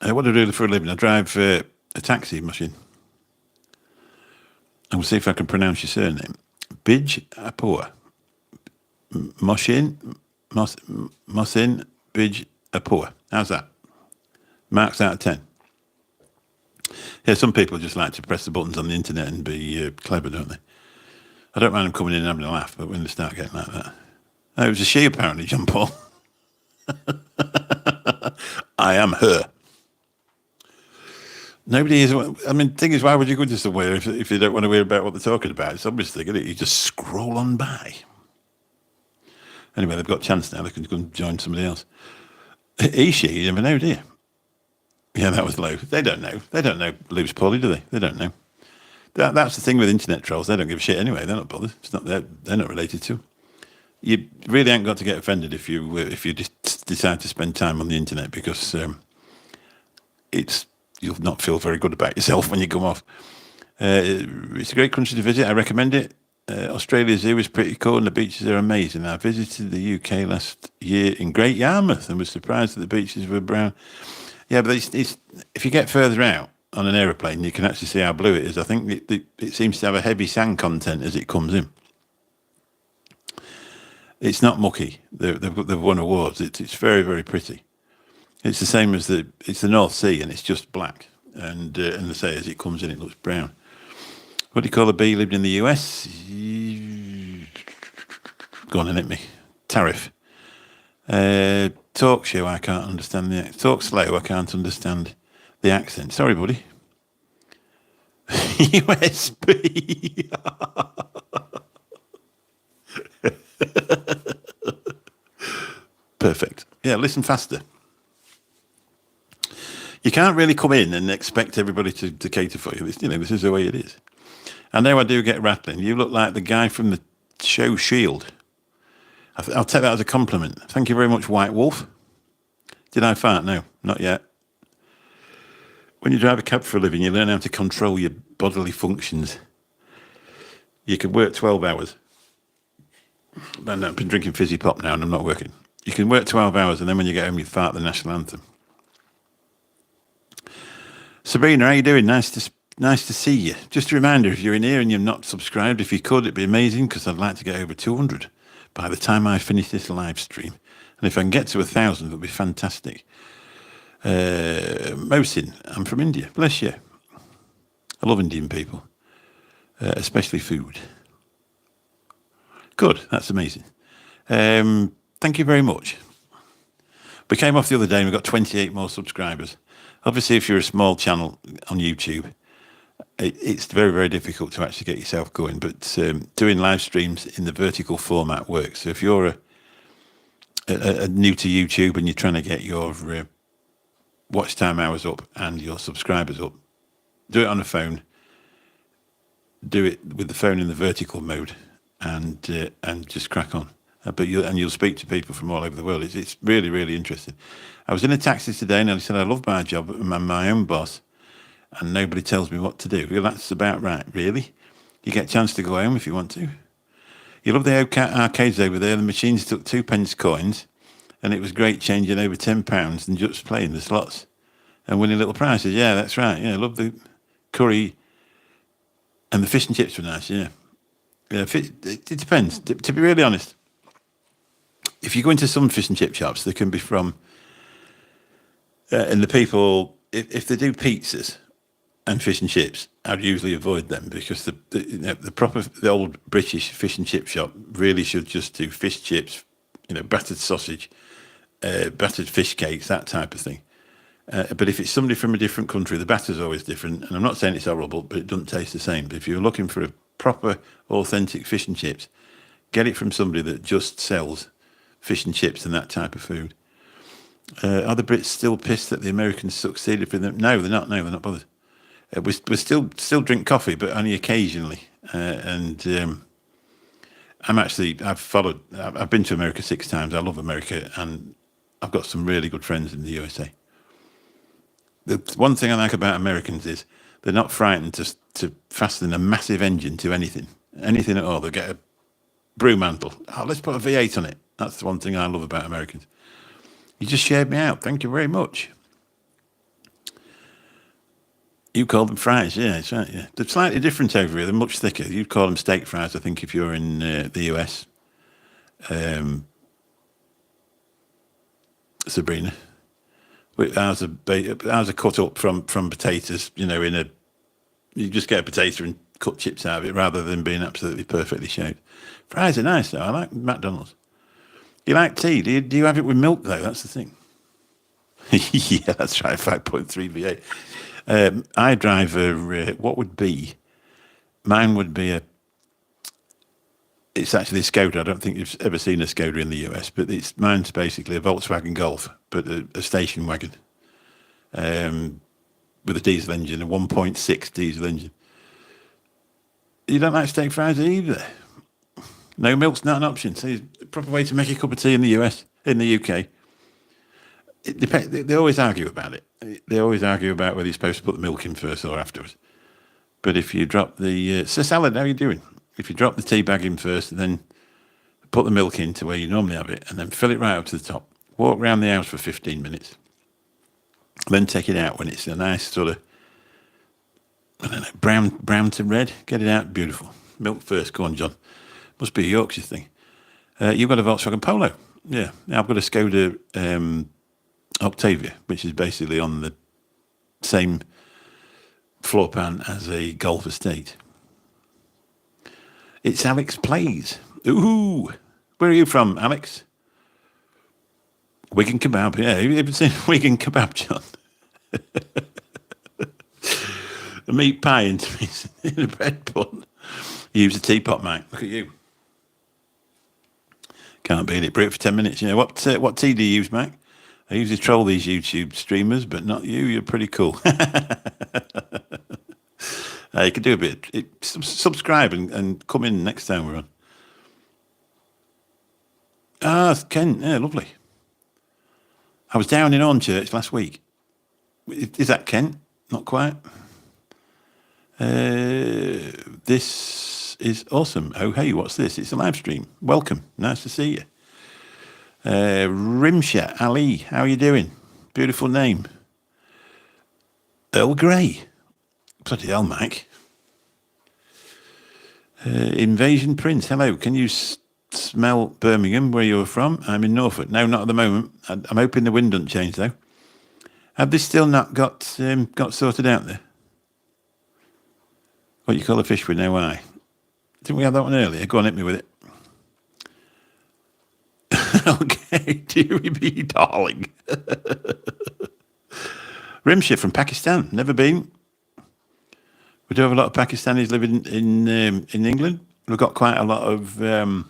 it? What do I do for a living? I drive a taxi machine. And we'll see if I can pronounce your surname. Bij Apua. Mosin Bij Apua. How's that? Marks out of 10. Yeah, some people just like to press the buttons on the internet and be clever, don't they? I don't mind them coming in and having a laugh, but when they start getting like that. Oh, it was a she apparently, John Paul. I am her. Nobody is. I mean, the thing is, why would you go to somewhere if you don't want to hear about what they're talking about? It's obvious, isn't it? You just scroll on by. Anyway, they've got a chance now. They can go and join somebody else. She, you never know, do you? Yeah, that was low. They don't know. They don't know Lou's Polly, do they? They don't know. That's the thing with internet trolls. They don't give a shit anyway. They're not bothered. It's not. They're not related to. You really ain't got to get offended if you just decide to spend time on the internet, because you'll not feel very good about yourself when you come off. It's a great country to visit. I recommend it. Australia Zoo is pretty cool and the beaches are amazing. I visited the UK last year in Great Yarmouth and was surprised that the beaches were brown. Yeah, but it's if you get further out on an aeroplane, you can actually see how blue it is. I think it seems to have a heavy sand content as it comes in. It's not mucky. They've won awards. It's very, very pretty. It's the same as the North Sea, and it's just black. And they say as it comes in, it looks brown. What do you call a bee lived in the US? Go on and hit me. Tariff. Talk show, I can't understand the accent. Talk slow, I can't understand the accent. Sorry, buddy. USB. Perfect. Yeah, listen faster. You can't really come in and expect everybody to cater for you. This is the way it is. I know I do get rattling. You look like the guy from the show Shield. I'll take that as a compliment. Thank you very much, White Wolf. Did I fart? No, not yet. When you drive a cab for a living, you learn how to control your bodily functions. You can work 12 hours. I've been drinking fizzy pop now and I'm not working. You can work 12 hours and then when you get home, you fart the national anthem. Sabrina, how you doing? Nice to see you. Just a reminder, if you're in here and you're not subscribed, if you could, it'd be amazing, because I'd like to get over 200 by the time I finish this live stream. And if I can get to 1,000, it'll be fantastic. Mohsin, I'm from India. Bless you. I love Indian people, especially food. Good, that's amazing. Thank you very much. We came off the other day and we got 28 more subscribers. Obviously, if you're a small channel on YouTube, it's very, very difficult to actually get yourself going. But doing live streams in the vertical format works. So if you're a new to YouTube and you're trying to get your watch time hours up and your subscribers up, do it on a phone. Do it with the phone in the vertical mode, and just crack on. But you'll speak to people from all over the world. It's really, really interesting. I was in a taxi today and I said I love my job. I'm my own boss. and nobody tells me what to do. Well, that's about right, really. You get a chance to go home if you want to. You love the arcades over there. The machines took 2p coins, and it was great changing over £10 and just playing the slots and winning little prizes. Yeah, that's right. Yeah, I love the curry, and the fish and chips were nice. Yeah, yeah. It depends. To be really honest, if you go into some fish and chip shops, they can be from, and the people, if they do pizzas and fish and chips, I'd usually avoid them because the old British fish and chip shop really should just do fish chips, battered sausage, battered fish cakes, that type of thing. But if it's somebody from a different country, the batter's always different. And I'm not saying it's horrible, but it doesn't taste the same. But if you're looking for a proper, authentic fish and chips, get it from somebody that just sells fish and chips and that type of food. Are the Brits still pissed that the Americans succeeded for them? No, they're not. No, they're not bothered. We still drink coffee, but only occasionally. I've been to America 6 times. I love America, and I've got some really good friends in the USA. The one thing I like about Americans is they're not frightened to fasten a massive engine to anything at all. They get a broom handle. Oh, let's put a V8 on it. That's the one thing I love about Americans. You just shared me out. Thank you very much. You call them fries, yeah, that's right. Yeah, they're slightly different over here. They're much thicker. You'd call them steak fries, I think, if you're in the US. Sabrina, ours are cut up from potatoes. You just get a potato and cut chips out of it, rather than being absolutely perfectly shaped. Fries are nice though. I like McDonald's. You like tea? Do you have it with milk though? That's the thing. Yeah, that's right. 5.3 V8. I drive what would be? Mine would be it's actually a Skoda. I don't think you've ever seen a Skoda in the US, but mine's basically a Volkswagen Golf, but a station wagon with a diesel engine, a 1.6 diesel engine. You don't like steak fries either? No, milk's not an option. So the proper way to make a cup of tea in the UK. It depends. They always argue about it. They always argue about whether you're supposed to put the milk in first or afterwards. But if you drop the salad, how are you doing? If you drop the tea bag in first and then put the milk in to where you normally have it, and then fill it right up to the top, walk around the house for 15 minutes, then take it out when it's a nice sort of, I don't know, brown to red. Get it out, beautiful. Milk first. Go on, John. Must be a Yorkshire thing. You've got a Volkswagen Polo. Yeah. I've got a Skoda Octavia, which is basically on the same floor plan as a Golf Estate. It's Alex Plays. Ooh. Where are you from, Alex? Wigan Kebab. Yeah, have you ever seen Wigan Kebab, John? A meat pie in a bread bun. You use a teapot, mate. Look at you. Can't beat it. Brew it for 10 minutes. Yeah. What tea do you use, Mac? I usually troll these YouTube streamers, but not you. You're pretty cool. You can do a bit. Subscribe and come in next time we're on. It's Ken. Yeah, lovely. I was down in Hornchurch last week. Is that Kent? Not quite. This is awesome. Oh, hey, what's this? It's a live stream. Welcome. Nice to see you. Rimsha Ali, how are you doing? Beautiful name. Earl Grey. Bloody hell, Mike. Invasion Prince, hello. Can you smell Birmingham, where you're from? I'm in Norfolk. No, not at the moment. I'm hoping the wind doesn't change, though. Have they still not got sorted out there? What you call a fish with no eye? Didn't we have that one earlier? Go on, hit me with it. Okay, dearie me, darling. Rimshire from Pakistan. Never been. We do have a lot of Pakistanis living in England. We've got quite a lot of. I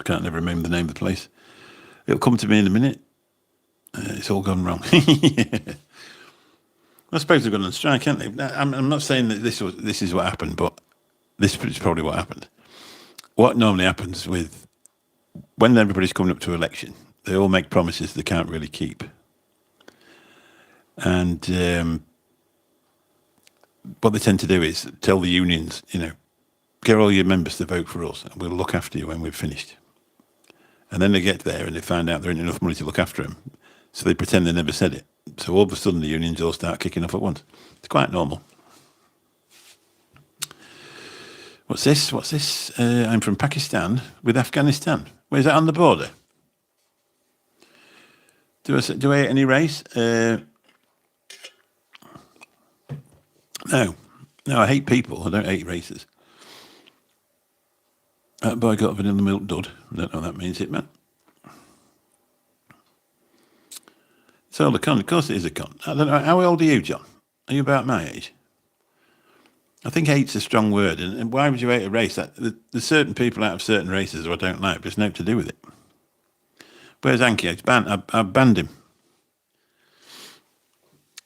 can't never remember the name of the place. It'll come to me in a minute. It's all gone wrong. Yeah. I suppose they've gone on strike, haven't they? I'm not saying that this is what happened, but this is probably what happened. What normally happens when everybody's coming up to election, they all make promises they can't really keep. And what they tend to do is tell the unions, get all your members to vote for us and we'll look after you when we've finished. And then they get there and they find out there ain't enough money to look after them. So they pretend they never said it. So all of a sudden the unions all start kicking off at once. It's quite normal. What's this? I'm from Pakistan with Afghanistan. Where's that on the border? Do I hate any race? No, I hate people. I don't hate races. That boy got a vanilla milk dud. I don't know what that means, man. It's all a con. Of course it is a con. I don't know. How old are you, John? Are you about my age? I think hate's a strong word. And why would you hate a race? There's certain people out of certain races who I don't like. There's nothing to do with it. Where's Anki? I banned him.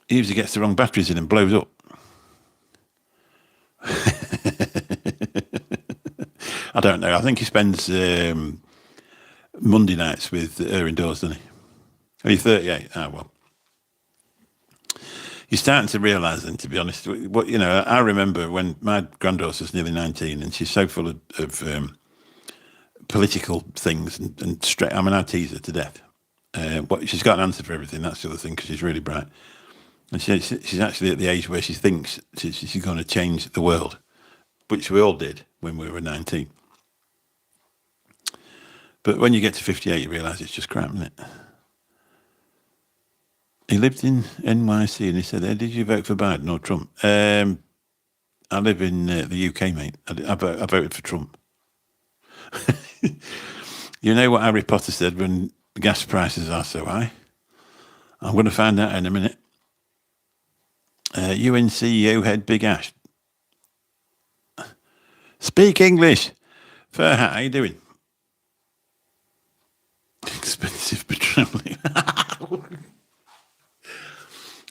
He usually gets the wrong batteries in and blows up. I don't know. I think he spends Monday nights with her indoors, doesn't he? Are you 38? Ah, well. You're starting to realise then, to be honest. What I remember when my granddaughter's nearly 19 and she's so full of political things and straight. I mean, I tease her to death. She's got an answer for everything. That's the other thing because she's really bright. And she's actually at the age where she thinks she's going to change the world, which we all did when we were 19. But when you get to 58, you realise it's just crap, isn't it? He lived in NYC and he said, did you vote for Biden or Trump? I live in the UK, mate. I voted for Trump. You know what Harry Potter said when gas prices are so high? I'm going to find out in a minute. UN CEO head Big Ash. Speak English. Fair hat, how you doing? Expensive petroleum.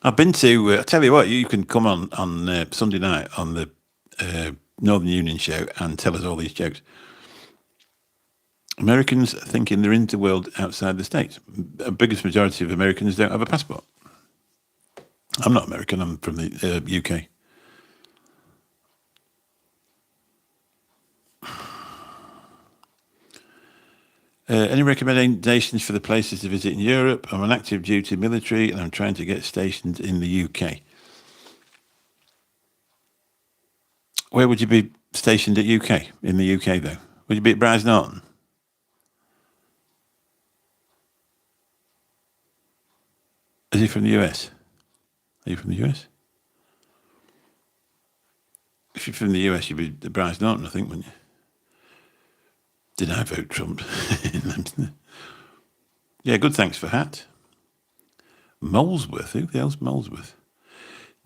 I've been to, I tell you what, you can come on Sunday night on the Northern Union show and tell us all these jokes. Americans thinking they're in the world outside the States. The biggest majority of Americans don't have a passport. I'm not American, I'm from the UK. Any recommendations for the places to visit in Europe? I'm an active duty military and I'm trying to get stationed in the UK. Where would you be stationed at UK? In the UK, though? Would you be at Brize Norton? Is he from the US? Are you from the US? If you're from the US, you'd be at Brize Norton, I think, wouldn't you? Did I vote Trump? Yeah, good thanks for hat. Molesworth, who the hell's Molesworth?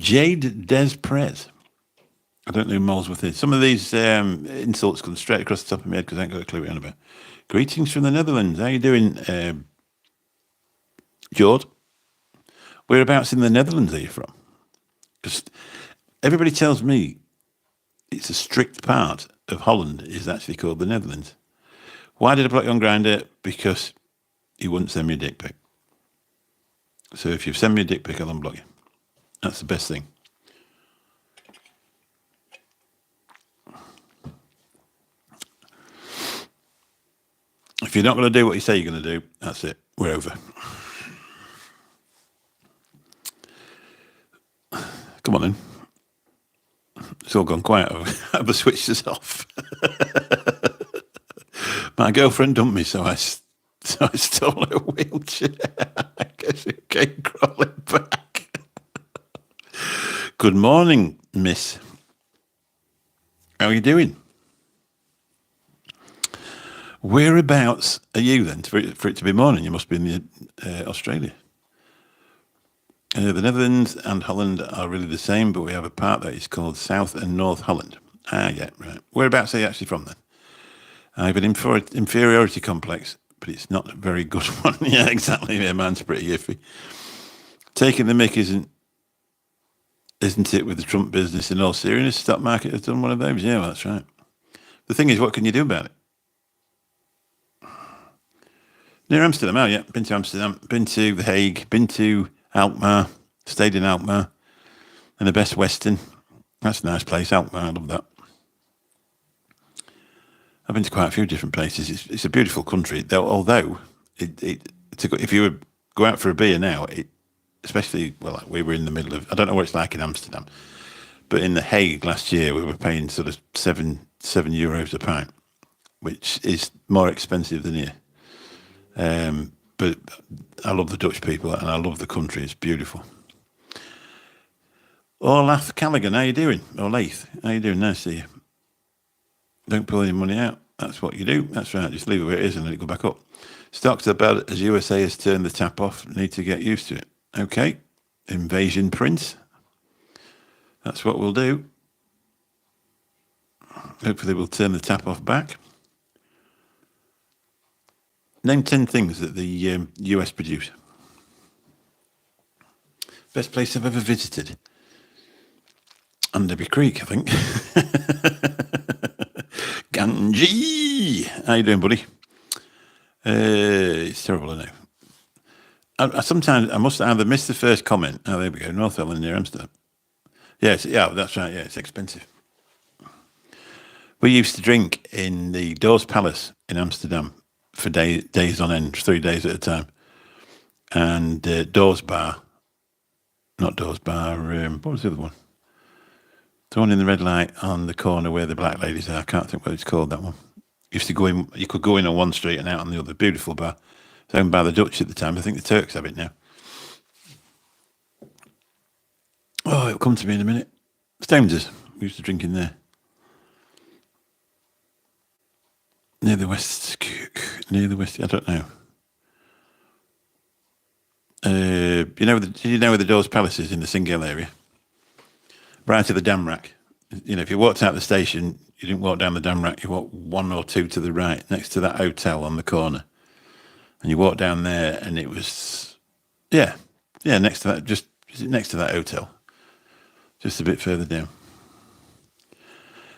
Jade Des Prez. I don't know who Molesworth is. Some of these insults come straight across the top of my head because I ain't got a clue what I'm about. Greetings from the Netherlands. How you doing, Jord? Whereabouts in the Netherlands are you from? Because everybody tells me it's a strict part of Holland is actually called the Netherlands. Why did I block you on Grindr? Because you wouldn't send me a dick pic. So if you send me a dick pic, I'll unblock you. That's the best thing. If you're not going to do what you say you're going to do, that's it. We're over. Come on then. It's all gone quiet. I've switched this off. My girlfriend dumped me, so I stole her wheelchair. I guess it came crawling back. Good morning, miss. How are you doing? Whereabouts are you then? For it to be morning, you must be in Australia. The Netherlands and Holland are really the same, but we have a part that is called South and North Holland. Ah, yeah, right. Whereabouts are you actually from then? I have an inferiority complex, but it's not a very good one. Yeah, exactly. Yeah, mine's pretty iffy. Taking the mick isn't it, with the Trump business in all seriousness? Stock market has done one of those. Yeah, well, that's right. The thing is, what can you do about it? Near Amsterdam, oh yeah, been to Amsterdam, been to The Hague, been to Alkmaar, stayed in Alkmaar, and the Best Western. That's a nice place out there. I love that. I've been to quite a few different places. It's a beautiful country, though. Although if you would go out for a beer now, especially like we were in the middle of. I don't know what it's like in Amsterdam, but in The Hague last year we were paying sort of €7 a pint, which is more expensive than here. But I love the Dutch people and I love the country. It's beautiful. Olaf Callaghan, how you doing? Or Lath, how you doing? Nice to see you. Don't pull any money out. That's what you do. That's right. Just leave it where it is and let it go back up. Stocks are bad as USA has turned the tap off. Need to get used to it. Okay. Invasion Prince. That's what we'll do. Hopefully we'll turn the tap off back. Name 10 things that the US produce. Best place I've ever visited. Underby Creek, I think. Ganji! How you doing, buddy? It's terrible, I know. Sometimes I must either miss the first comment. Oh, there we go. North Ellen near Amsterdam. Yes, yeah, that's right. Yeah, it's expensive. We used to drink in the Doors Palace in Amsterdam for days on end, 3 days at a time. And Doors Bar, not Doors Bar, what was the other one? The one in the red light on the corner where the black ladies are. I can't think what it's called, that one. You could go in on one street and out on the other. Beautiful bar. It's owned by the Dutch at the time. I think the Turks have it now. Oh, it'll come to me in a minute. Stones's. We used to drink in there. Near the west, I don't know. Did you know where the Doors Palace is in the Singale area? Right to the dam rack. If you walked out the station, you didn't walk down the dam rack, you walked 1 or 2 to the right, next to that hotel on the corner. And you walk down there and it was, next to that, next to that hotel. Just a bit further down.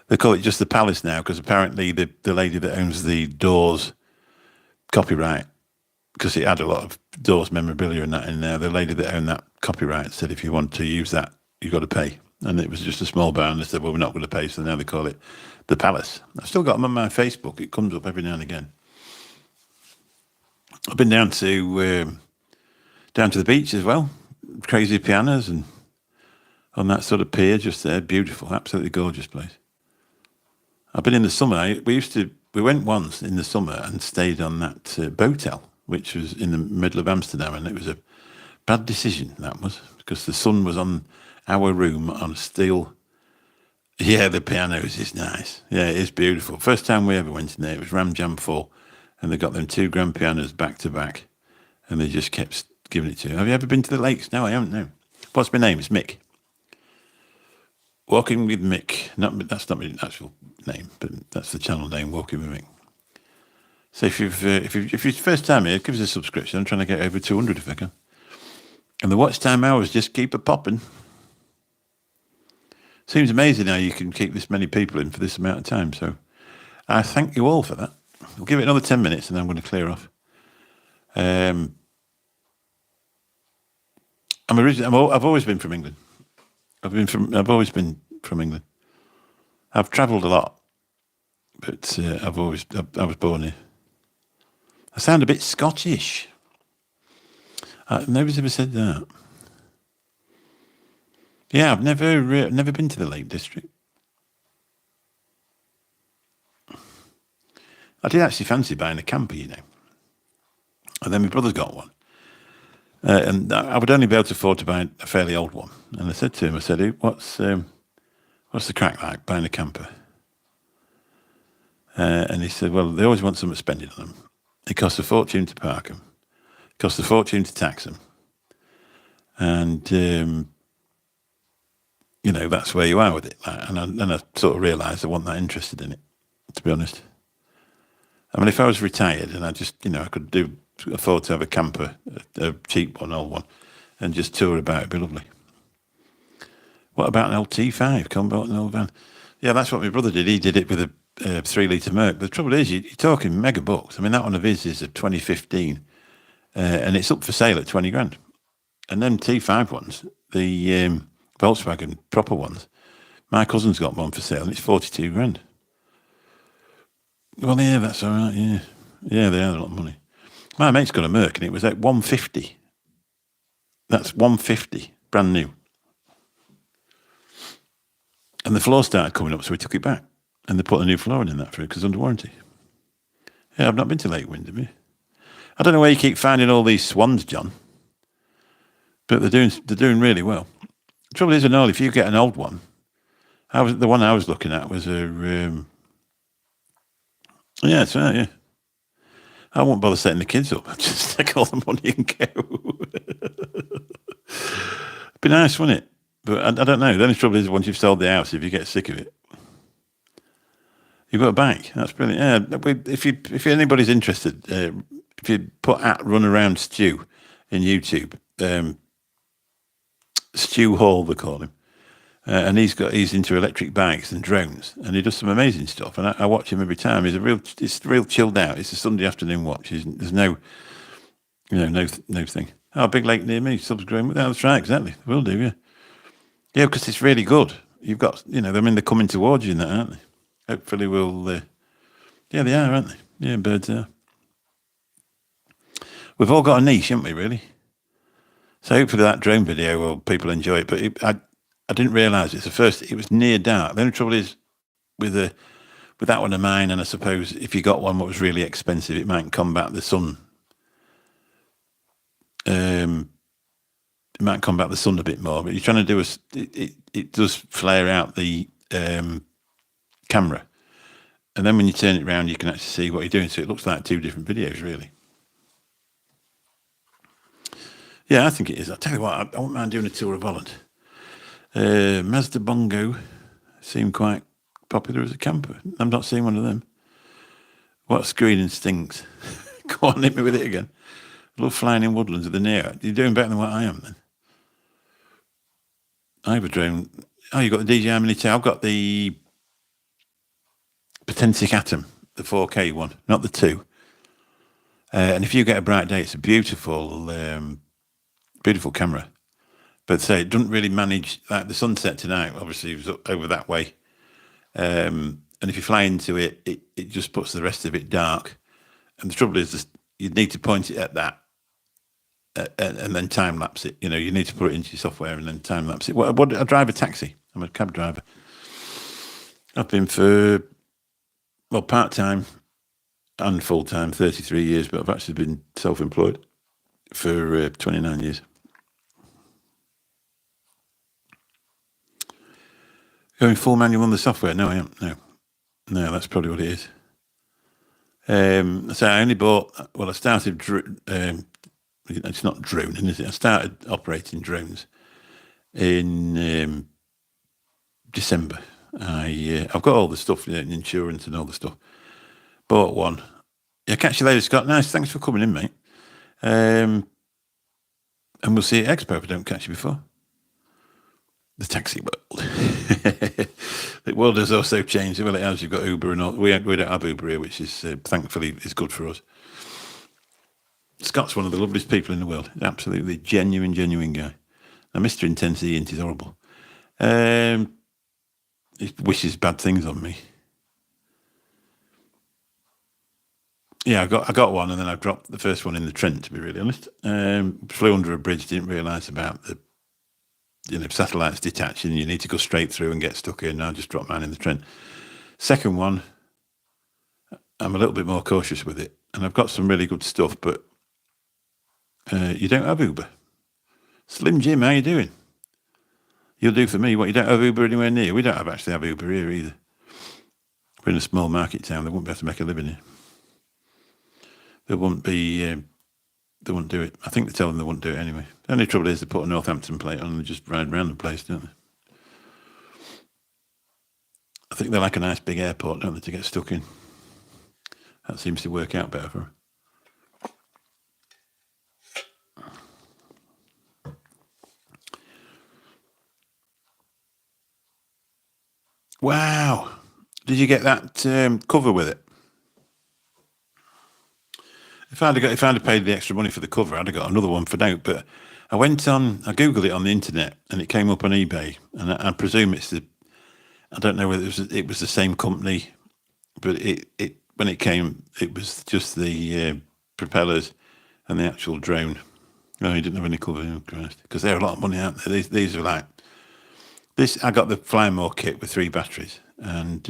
They call it just the Palace now because apparently the lady that owns the Doors copyright, because it had a lot of Doors memorabilia and that in there, the lady that owned that copyright said if you want to use that, you've got to pay. And it was just a small bar and they said, well, we're not going to pay, so now they call it the Palace. I've still got them on my Facebook. It comes up every now and again. I've been down to the beach as well. Crazy pianos and on that sort of pier just there. Beautiful, absolutely gorgeous place. I've been in the summer. We went once in the summer and stayed on that boatel, which was in the middle of Amsterdam, and it was a bad decision, that was, because the sun was on our room on steel. Yeah, the pianos is nice. Yeah, it is beautiful. First time we ever went in there, it was ram jam full, and they got them 2 grand pianos back to back, and they just kept giving it to you. Have you ever been to the lakes? No, I haven't, no. What's my name? It's Mick. Walking with Mick. That's not my actual name, but that's the channel name, Walking with Mick. So if it's first time here, give us a subscription. I'm trying to get over 200 if I can. And the watch time hours just keep it popping. Seems amazing how you can keep this many people in for this amount of time. So I thank you all for that. We'll give it another 10 minutes and then I'm going to clear off. I've always been from England. I've always been from England. I've travelled a lot, but I was born here. I sound a bit Scottish. Nobody's ever said that. Yeah, I've never been to the Lake District. I did actually fancy buying a camper, and then my brother's got one. And I would only be able to afford to buy a fairly old one. And I said to him, hey, what's the crack like buying a camper? And he said, well, they always want something spending on them. It costs a fortune to park them. It costs a fortune to tax them. And, that's where you are with it. And I sort of realised I wasn't that interested in it, to be honest. I mean, if I was retired and I just, I could afford to have a camper, a cheap one, old one, and just tour about, it'd be lovely. What about an LT5? Come bought an old van. Yeah, that's what my brother did. He did it with a 3-litre Merc. But the trouble is, you're talking mega bucks. I mean, that one of his is a 2015, and it's up for sale at 20 grand. And then T5 ones, the Volkswagen proper ones, My cousin's got one for sale, and it's 42 grand. Well, yeah, that's all right. Yeah, yeah, they are a lot of money. My mate's got a Merc, and it was at 150. That's 150, brand new. And the floor started coming up, so we took it back, and they put a new flooring in that for it because under warranty. Yeah, I've not been to Lake Windermere. I don't know where you keep finding all these swans, John, but they're doing really well. The trouble is, if you get an old one, the one I was looking at was a yeah, it's right, yeah. I won't bother setting the kids up. I'll just take all the money and go. It'd be nice, wouldn't it? But I don't know. The only trouble is once you've sold the house, if you get sick of it, you've got a bike. That's brilliant. Yeah, if anybody's interested, if you put Run Around Stu in YouTube, Stu Hall they call him, and he's into electric bikes and drones, and he does some amazing stuff. And I watch him every time. It's real chilled out. It's a Sunday afternoon watch. There's no, no thing. Oh, a big lake near me. Subs growing. That's right, exactly. Will do, yeah. Yeah, because it's really good. You've got, they're coming towards you in that, aren't they? Hopefully we'll, yeah, they are, aren't they? Yeah, birds are. We've all got a niche, haven't we, really? So hopefully that drone video people enjoy it. But I didn't realise it was near dark. The only trouble is with that one of mine, and I suppose if you got one that was really expensive, it might combat the sun. It might combat the sun a bit more, but you're trying to do it does flare out the camera, and then when you turn it around, you can actually see what you're doing. So it looks like two different videos, really. Yeah, I think it is. I'll tell you what, I won't mind doing a tour of Holland. Mazda Bongo seem quite popular as a camper. I'm not seeing one of them. What screening stinks? Go on, hit me with it again. I love flying in woodlands at the near. You're doing better than what I am then. I have a drone. Oh, you got the DJI Mini 2. I've got the Potensic Atom, the 4K one, not the 2. And if you get a bright day, it's a beautiful camera. But say it doesn't really manage like the sunset tonight. Obviously, it was over that way. And if you fly into it, it just puts the rest of it dark. And the trouble is, you need to point it at that. And then time lapse it. You need to put it into your software and then time lapse it. I drive a taxi. I'm a cab driver. I've been for part time and full time 33 years, but I've actually been self-employed for 29 years. Going full manual on the software? No, I am. No, that's probably what it is. So I only bought. I started. It's not droning, is it? I started operating drones in December. I've got all the stuff, insurance and all the stuff. Bought one. Yeah, catch you later, Scott. Nice, thanks for coming in, mate. And we'll see you at Expo if I don't catch you before. The taxi world. The world has also changed. Well, it has. You've got Uber and all. We don't have Uber here, which is thankfully is good for us. Scott's one of the loveliest people in the world. Absolutely genuine guy. Now, Mr. Intensity Int is horrible. He wishes bad things on me. Yeah, I got one, and then I dropped the first one in the Trent, to be really honest. Flew under a bridge, didn't realise about the satellites detaching. You need to go straight through and get stuck in. I just dropped mine in the Trent. Second one, I'm a little bit more cautious with it, and I've got some really good stuff, but you don't have Uber. Slim Jim, how you doing? You'll do for me what you don't have Uber anywhere near. We don't actually have Uber here either. We're in a small market town. They won't be able to make a living here. They won't do it. I think they tell them they won't do it anyway. The only trouble is they put a Northampton plate on and they just ride around the place, don't they? I think they like a nice big airport, don't they, to get stuck in. That seems to work out better for them. Wow. Did you get that cover with it? If I'd have paid the extra money for the cover, I'd have got another one for note. But I Googled it on the internet and it came up on eBay. And I presume it's I don't know whether it was the same company, but it when it came, it was just the propellers and the actual drone. No, he didn't have any cover. Oh, Christ. Because they're a lot of money out there. These are like this. I got the Fly More kit with 3 batteries, and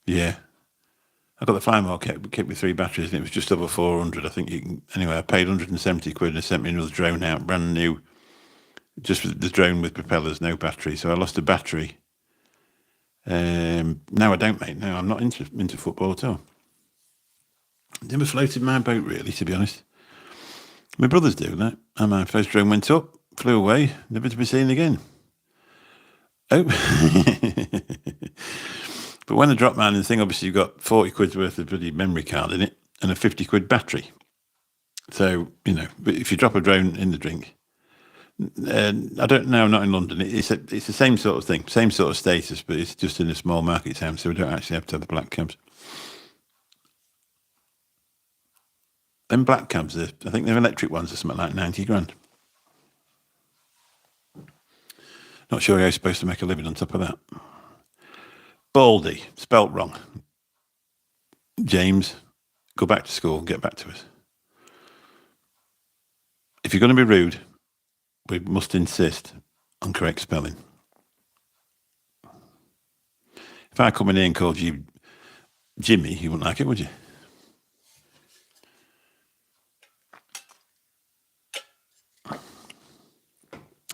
yeah, I got the Fly More kit with 3 batteries, and it was just over 400. I think you can. Anyway, I paid 170 quid, and they sent me another drone out, brand new, just with the drone with propellers, no battery. So I lost a battery. No, I don't, mate. No, I'm not into football at all. Never floated my boat, really, to be honest. My brothers do that. And my first drone went up, flew away, never to be seen again. Oh. But when I dropped mine in the thing, obviously you've got 40 quid's worth of bloody memory card in it and a 50 quid battery. So, but if you drop a drone in the drink, I don't know, not in London. It's the same sort of thing, same sort of status, but it's just in a small market town, so we don't actually have to have the black cabs. Them black cabs, I think they're electric ones, are something like 90 grand. Not sure how you're supposed to make a living on top of that. Baldy, spelt wrong. James, go back to school and get back to us. If you're going to be rude, we must insist on correct spelling. If I come in here and called you Jimmy, you wouldn't like it, would you?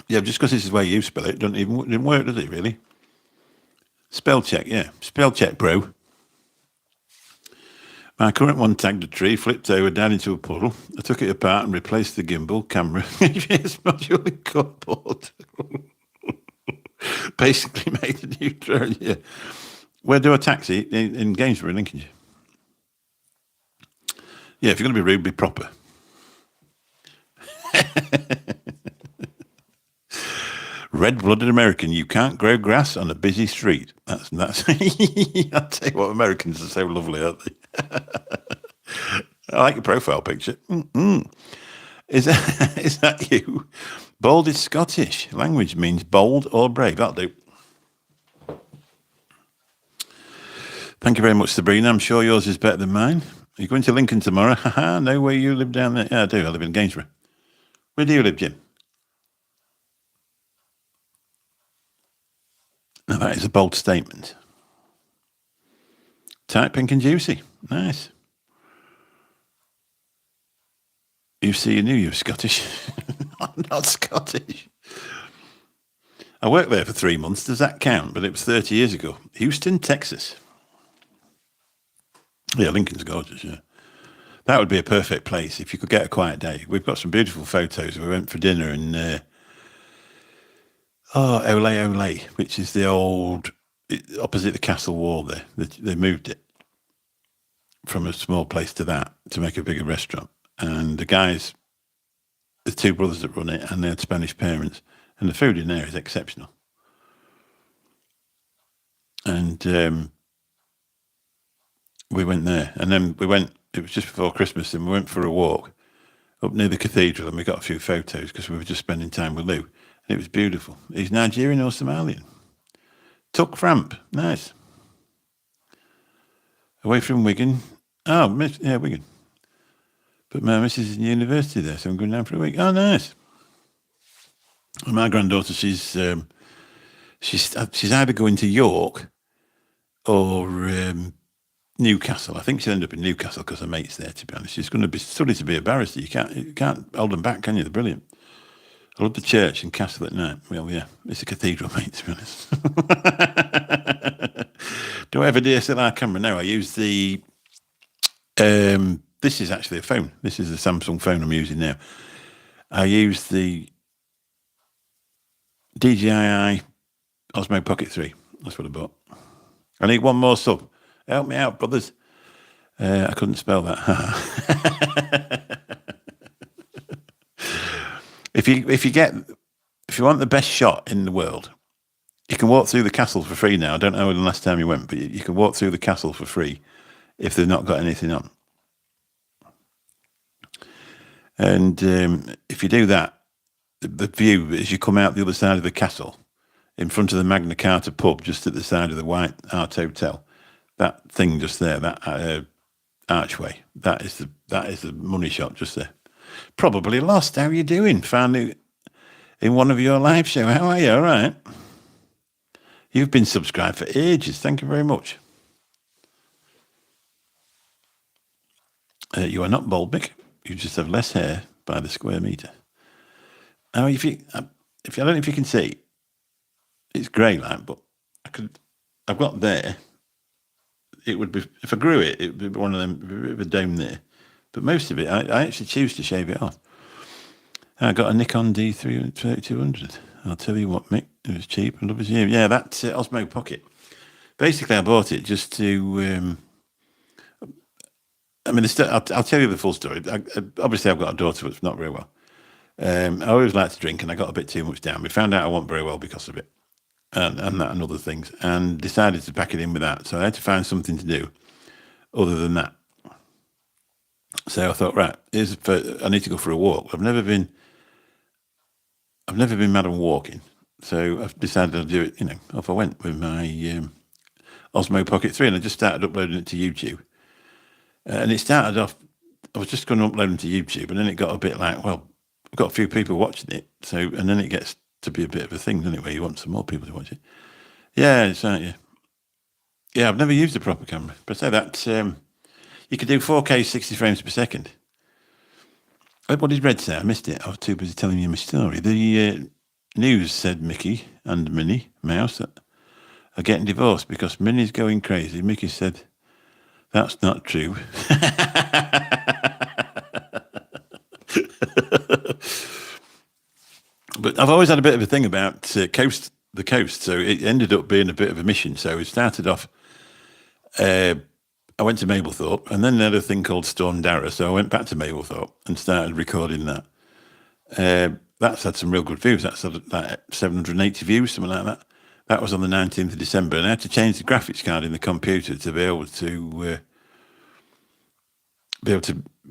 Yeah, just because this is the way you spell it, didn't work, does it, really? Spell check, yeah. Spell check, bro. My current one tagged a tree, flipped over, down into a puddle. I took it apart and replaced the gimbal, camera, GPS module, and cardboard. Basically made a new drone, yeah. Where do a taxi? In Gainsborough, in Lincolnshire. Yeah, if you're going to be rude, be proper. Red-blooded American, you can't grow grass on a busy street. That's I'll tell you what, Americans are so lovely, aren't they? I like your profile picture. Is that you? Bold is Scottish. Language means bold or brave. That'll do. Thank you very much, Sabrina. I'm sure yours is better than mine. Are you going to Lincoln tomorrow? Haha, no way you live down there. Yeah, I do. I live in Gainsborough. Where do you live, Jim? Now, that is a bold statement. Tight, pink and juicy. Nice. You see, you knew you were Scottish. I'm not Scottish. I worked there for 3 months. Does that count? But it was 30 years ago. Houston, Texas. Yeah, Lincoln's gorgeous, yeah. That would be a perfect place if you could get a quiet day. We've got some beautiful photos. We went for dinner in Ole, which is the old, opposite the castle wall there. They moved it from a small place to that to make a bigger restaurant. And the 2 brothers that run it, and they had Spanish parents. And the food in there is exceptional. And we went there. And then it was just before Christmas, and we went for a walk up near the cathedral, and we got a few photos because we were just spending time with Lou. And it was beautiful. He's Nigerian or Somalian. Tuck Framp. Nice. Away from Wigan. Oh, yeah, Wigan. But my missus is in university there, so I'm going down for a week. Oh, nice. And my granddaughter, she's either going to York or Newcastle. I think she'll end up in Newcastle because her mate's there, to be honest. She's going to be studying to be a barrister. You can't hold them back, can you? They're brilliant. I love the church and castle at night. Well, yeah, it's a cathedral, mate, to be honest. Do I have a DSLR camera? No, I use the... this is actually a phone. This is a Samsung phone I'm using now. I use the DJI Osmo Pocket 3. That's what I bought. I need one more sub. Help me out, brothers. I couldn't spell that. If you want the best shot in the world, you can walk through the castle for free now. I don't know when the last time you went, but you can walk through the castle for free if they've not got anything on. And if you do that, the view as you come out the other side of the castle in front of the Magna Carta pub, just at the side of the White Hart Hotel. That thing just there, that archway, that is the money shot just there. Probably lost. How are you doing? Finally in one of your live show. How are you? All right. You've been subscribed for ages. Thank you very much. You are not bald, Mick. You just have less hair by the square metre. Now, if I don't know if you can see, it's grey like, but I've got there. It would be, if I grew it, it would be one of them, a bit of a dome there. But most of it, I actually choose to shave it off. I got a Nikon D3200. I'll tell you what, Mick, it was cheap and love is you. Yeah, that's Osmo Pocket. Basically, I bought it just to. I mean, I'll tell you the full story. Obviously, I've got a daughter that's not very well. I always like to drink, and I got a bit too much down. We found out I wasn't very well because of it, and that and other things, and decided to pack it in with that. So I had to find something to do other than that. So I thought, right, I need to go for a walk. I've never been mad on walking, so I've decided I'll do it. Off I went with my Osmo Pocket 3, and I just started uploading it to YouTube. And it started off, I was just going to upload them to YouTube, and then it got a bit like, well, I've got a few people watching it, and then it gets to be a bit of a thing, doesn't it, where you want some more people to watch it. Yeah, it's right, yeah. Yeah, I've never used a proper camera, but I say that you could do 4K 60 frames per second. What did Red say? I missed it. I was too busy telling you my story. The news said Mickey and Minnie Mouse are getting divorced because Minnie's going crazy. Mickey said, that's not true. But I've always had a bit of a thing about the coast, so it ended up being a bit of a mission. So it started off, I went to Mablethorpe, and then they had a thing called Storm Darragh, so I went back to Mablethorpe and started recording that. That's had some real good views. That's had like 780 views, something like that. That was on the 19th of December, and I had to change the graphics card in the computer to be able to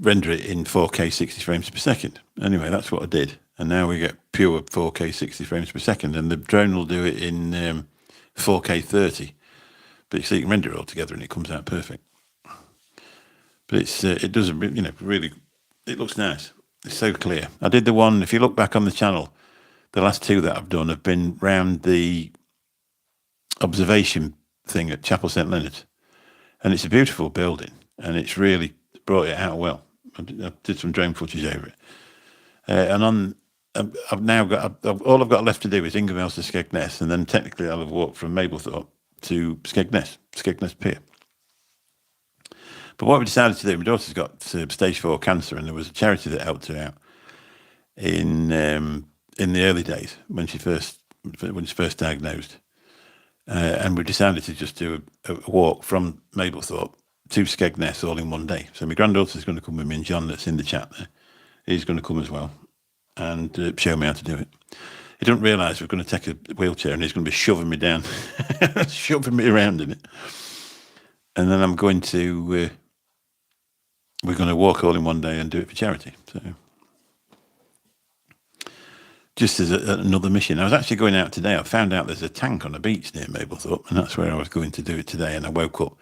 render it in 4K 60 frames per second. Anyway, that's what I did, and now we get pure 4K 60 frames per second, and the drone will do it in 4K 30. But so you can render it all together, and it comes out perfect. But it does really, it looks nice. It's so clear. I did the one. If you look back on the channel, the last two that I've done have been round the observation thing at Chapel St Leonard's, and it's a beautiful building, and it's really brought it out well. I did some drone footage over it, and I've now got all I've got left to do is Ingerville to Skegness, and then technically I'll have walked from Mablethorpe to Skegness Pier. But what we decided to do, my daughter's got stage 4 cancer, and there was a charity that helped her out in the early days when she first diagnosed. And we decided to just do a walk from Mablethorpe to Skegness all in one day. So my granddaughter's going to come with me, and John, that's in the chat there, he's going to come as well and show me how to do it. He doesn't realise we're going to take a wheelchair, and he's going to be shoving me down, shoving me around in it. And then I'm going to, we're going to walk all in one day and do it for charity. So just as another mission. I was actually going out today. I found out there's a tank on a beach near Mablethorpe, and that's where I was going to do it today. And I woke up,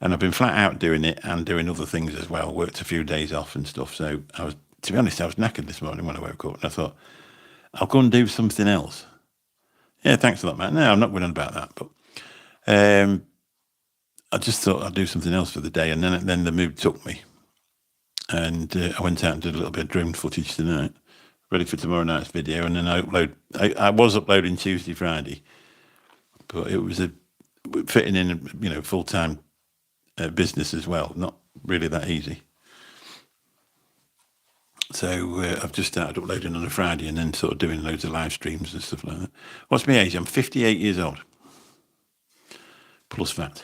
and I've been flat out doing it and doing other things as well. Worked a few days off and stuff. So to be honest, I was knackered this morning when I woke up, and I thought, I'll go and do something else. Yeah, thanks a lot, man. No, I'm not going on about that, but I just thought I'd do something else for the day, and then the mood took me, and I went out and did a little bit of drone footage tonight, ready for tomorrow night's video, and then I was uploading Tuesday, Friday, but it was fitting in, full-time business as well, not really that easy. So I've just started uploading on a Friday, and then sort of doing loads of live streams and stuff like that. What's my age? I'm 58 years old, plus fat.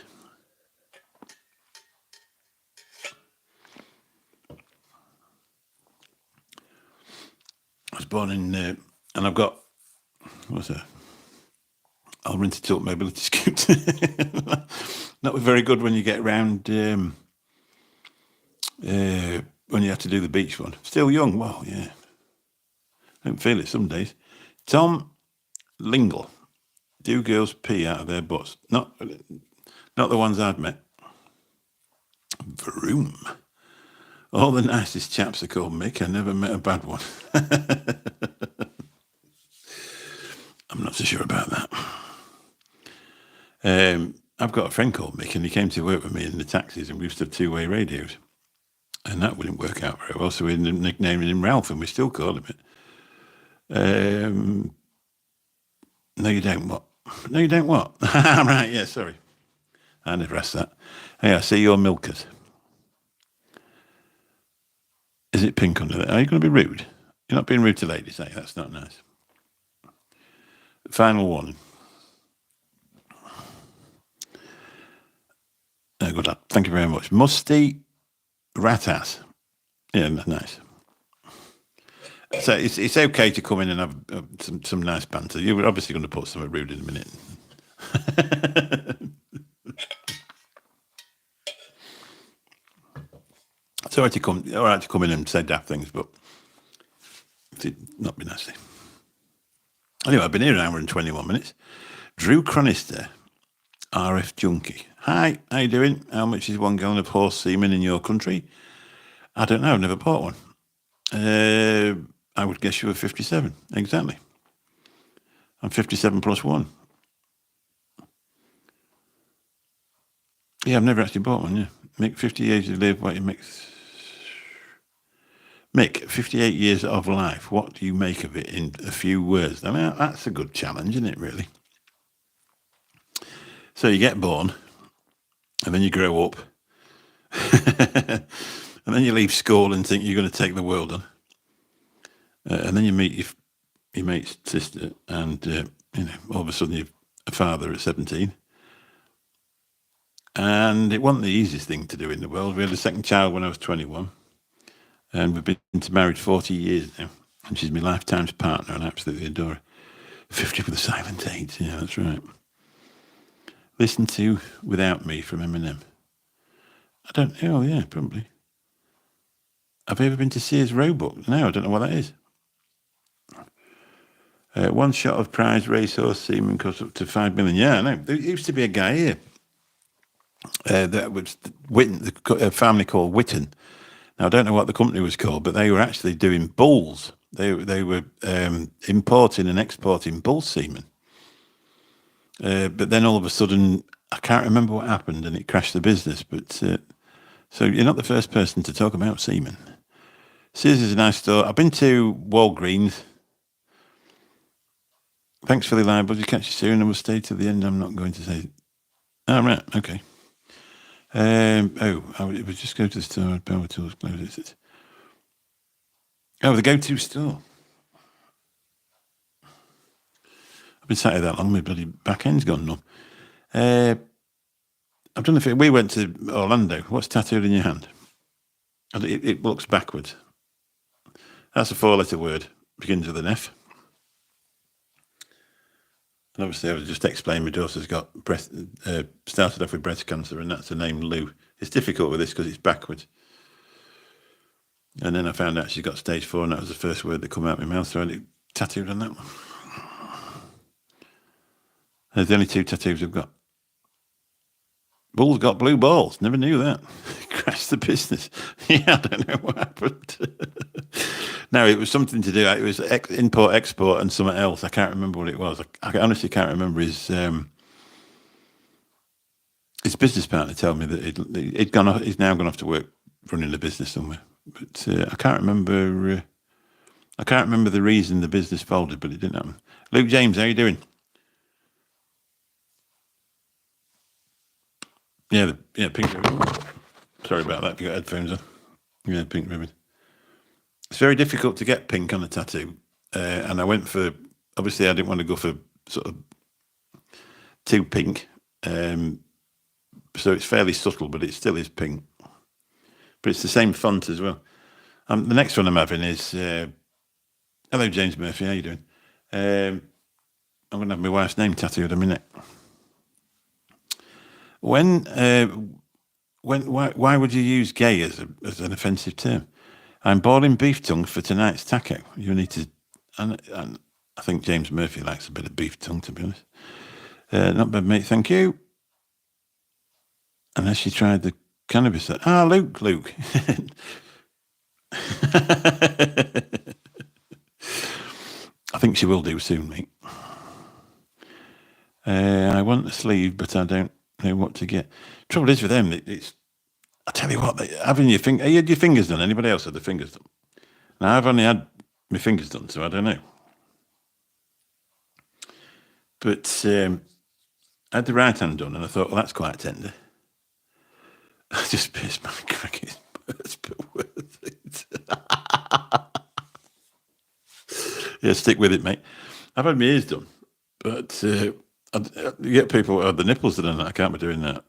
I was born in, and I've got, what's that? I'll rent it up mobility scooter. Not very good when you get around, when you have to do the beach one. Still young, well, yeah. I don't feel it some days. Tom Lingle. Do girls pee out of their butts? Not the ones I've met. Vroom. All the nicest chaps are called Mick. I never met a bad one. I'm not so sure about that. I've got a friend called Mick, and he came to work with me in the taxis, and we used to have two-way radios. And that wouldn't work out very well, so we nicknamed him Ralph, and we still call him it. No, you don't what? No, you don't what? Right, yeah, sorry. I never asked that. Hey, I see your milkers. Is it pink under there? Are you going to be rude? You're not being rude to ladies, eh? That's not nice. Final warning. Good luck. Thank you very much. Musty rat ass. Yeah, nice. So it's okay to come in and have some nice banter. You're obviously going to put something rude in a minute. It's all right to come in and say daft things, but not be nasty. Anyway, I've been here an hour and 21 minutes. Drew Cronister, RF Junkie. Hi, how you doing? How much is 1 gallon of horse semen in your country? I don't know. I've never bought one. I would guess you were 57. Exactly. I'm 57 plus 1. Yeah, I've never actually bought one, yeah. Mick, 50 years to live, what you make... Mick, 58 years of life, what do you make of it in a few words? I mean, that's a good challenge, isn't it, really? So you get born, and then you grow up, and then you leave school and think you're going to take the world on. And then you meet your mate's sister, and, all of a sudden you're a father at 17. And it wasn't the easiest thing to do in the world. We had a second child when I was 21. And we've been married 40 years now. And she's my lifetime's partner, and I absolutely adore her. 50 with a silent 8. Yeah, that's right. Listen to Without Me from Eminem. I don't know. Oh, yeah, probably. Have you ever been to Sears Roebuck? No, I don't know what that is. One shot of prize racehorse semen costs up to 5 million. Yeah, I know. There used to be a guy here that was Witten, a family called Witten. Now, I don't know what the company was called, but they were actually doing bulls. They were importing and exporting bull semen. But then all of a sudden, I can't remember what happened, and it crashed the business. But so you're not the first person to talk about semen. Sears is a nice store. I've been to Walgreens. Thanks for the line, bud. Catch you soon, and we'll stay to the end. I'm not going to say. Oh, right, okay. I would just go to the store. Power tools close. Oh, the go-to store. I've been sat here that long. My bloody back end's gone numb. I've done a we went to Orlando. What's tattooed in your hand? It looks backwards. That's a 4-letter word. Begins with an F. And obviously, I was just explaining my daughter's got started off with breast cancer, and that's the name Lou. It's difficult with this because it's backwards. And then I found out she's got stage 4, and that was the first word that come out of my mouth, so I had it tattooed on that one. There's the only 2 tattoos I've got. Bull's got blue balls. Never knew that. Crashed the business. Yeah, I don't know what happened. No, it was something to do. It was import, export, and something else. I can't remember what it was. I honestly can't remember. His business partner told me that he'd gone off. He's now gone off to work running a business somewhere. But I can't remember. I can't remember the reason the business folded, but it didn't happen. Luke James, how you doing? Yeah, pink ribbon. Sorry about that. If you got headphones on. Yeah, pink ribbon. It's very difficult to get pink on a tattoo, and I went for. Obviously, I didn't want to go for sort of too pink, so it's fairly subtle, but it still is pink. But it's the same font as well. The next one I'm having is. Hello, James Murphy. How you doing? I'm going to have my wife's name tattooed in a minute. Why would you use gay as an offensive term? I'm boiling beef tongue for tonight's taco. You need to, and I think James Murphy likes a bit of beef tongue, to be honest. Not bad, mate. Thank you. Unless you tried the cannabis. Luke. I think she will do soon, mate. I want a sleeve, but I don't know what to get. Trouble is with them, it's. I tell you what, having your fingers done. Anybody else had their fingers done? Now I've only had my fingers done, so I don't know. But I had the right hand done, and I thought, well, that's quite tender. I just pissed my crackers, but worth it. Yeah, stick with it, mate. I've had my ears done, but you get people who have the nipples done. I can't be doing that.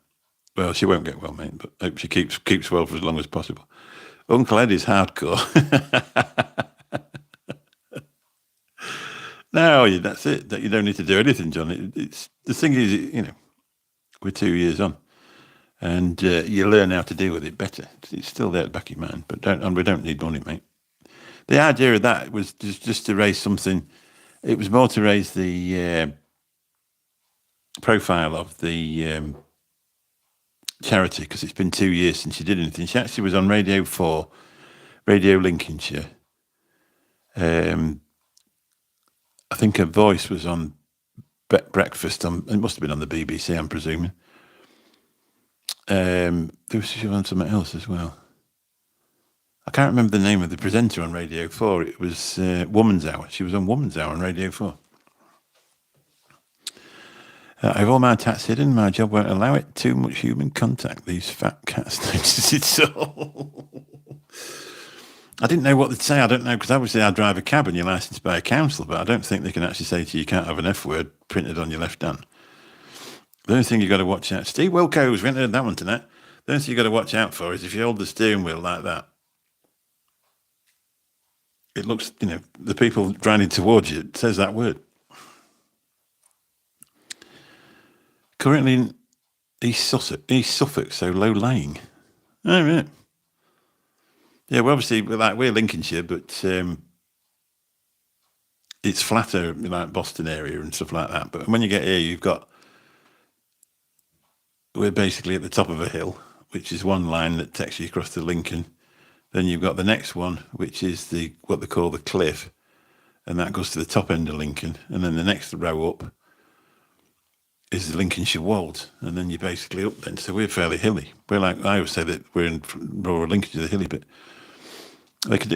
Well, she won't get well, mate, but I hope she keeps well for as long as possible. Uncle Eddie's hardcore. No, that's it. That you don't need to do anything, John. It's the thing is, we're 2 years on, and you learn how to deal with it better. It's still there at the back of your mind, but we don't need money, mate. The idea of that was just to raise something. It was more to raise the profile of the charity, because it's been 2 years since she did anything. She actually was on Radio 4, Radio Lincolnshire. I think her voice was on breakfast. It must have been on the BBC, I'm presuming. She was on something else as well. I can't remember the name of the presenter on Radio 4. It was Woman's Hour. She was on Woman's Hour on Radio 4. I have all my tats hidden. My job won't allow it. Too much human contact. These fat cats notice it all. I didn't know what they'd say. I don't know, because obviously I drive a cab and you're licensed by a council, but I don't think they can actually say to you can't have an F word printed on your left hand. The only thing you've got to watch out, Steve Wilco's, we haven't heard that one tonight. The only thing you've got to watch out for is if you hold the steering wheel like that, it looks, the people driving towards you, it says that word. Currently in East Suffolk, so low lying. Oh, right. Yeah, well, obviously, we're Lincolnshire, but it's flatter, like Boston area and stuff like that. But when you get here, we're basically at the top of a hill, which is one line that takes you across to Lincoln. Then you've got the next one, which is what they call the cliff, and that goes to the top end of Lincoln. And then the next row up is the Lincolnshire Wolds, and then you're basically up then. So we're fairly hilly. I always say that we're in rural Lincolnshire, the hilly bit.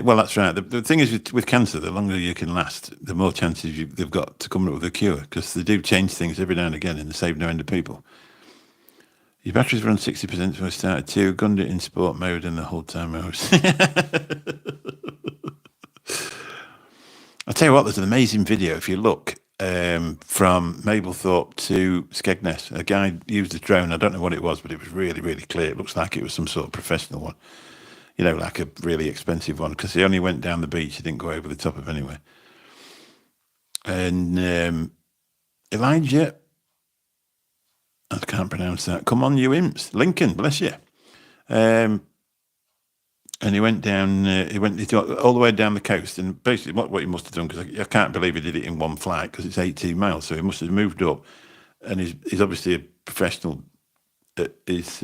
Well, that's right. The thing is with cancer, the longer you can last, the more chances they've got to come up with a cure, because they do change things every now and again and they save no end of people. Your batteries were on 60% when I started too. Gunned it in sport mode and the whole time I was... I'll tell you what, there's an amazing video if you look from Mablethorpe to Skegness. A guy used a drone. I don't know what it was, but it was really, really clear. It looks like it was some sort of professional one. Like a really expensive one, because he only went down the beach. He didn't go over the top of anywhere. And Elijah, I can't pronounce that. Come on, you imps. Lincoln, bless you. And he went down, he got all the way down the coast. And basically what he must have done, because I can't believe he did it in one flight, because it's 18 miles. So he must have moved up. And he's obviously a professional at his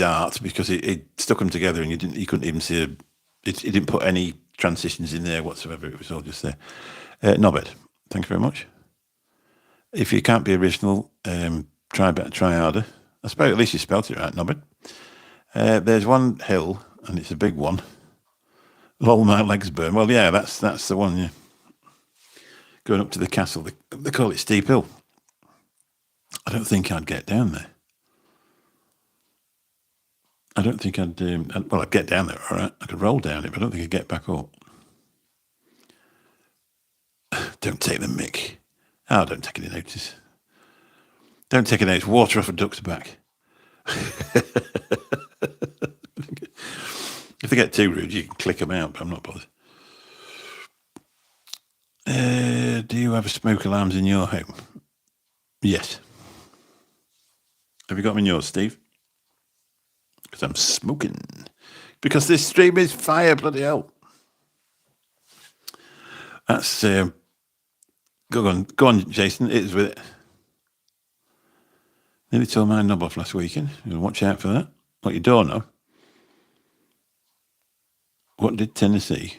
art, because he stuck them together and you couldn't even see he didn't put any transitions in there whatsoever. It was all just there. Nobbed, thank you very much. If you can't be original, try harder. I suppose at least you spelt it right, Nobbed. There's one hill, and it's a big one. Lol, my legs burn. Well, yeah, that's the one, yeah. Going up to the castle, they call it Steep Hill. I don't think I'd get down there. I don't think I'd get down there, all right. I could roll down it, but I don't think I'd get back up. Don't take the mick. Oh, don't take any notice. Don't take any notice. Water off a duck's back. If they get too rude, you can click them out, but I'm not bothered. Do you have smoke alarms in your home? Yes. Have you got them in yours, Steve? Because I'm smoking. Because this stream is fire, bloody hell. That's Go on, Jason. It is with it. Nearly tore my knob off last weekend. You'll watch out for that. What you don't know. What did Tennessee?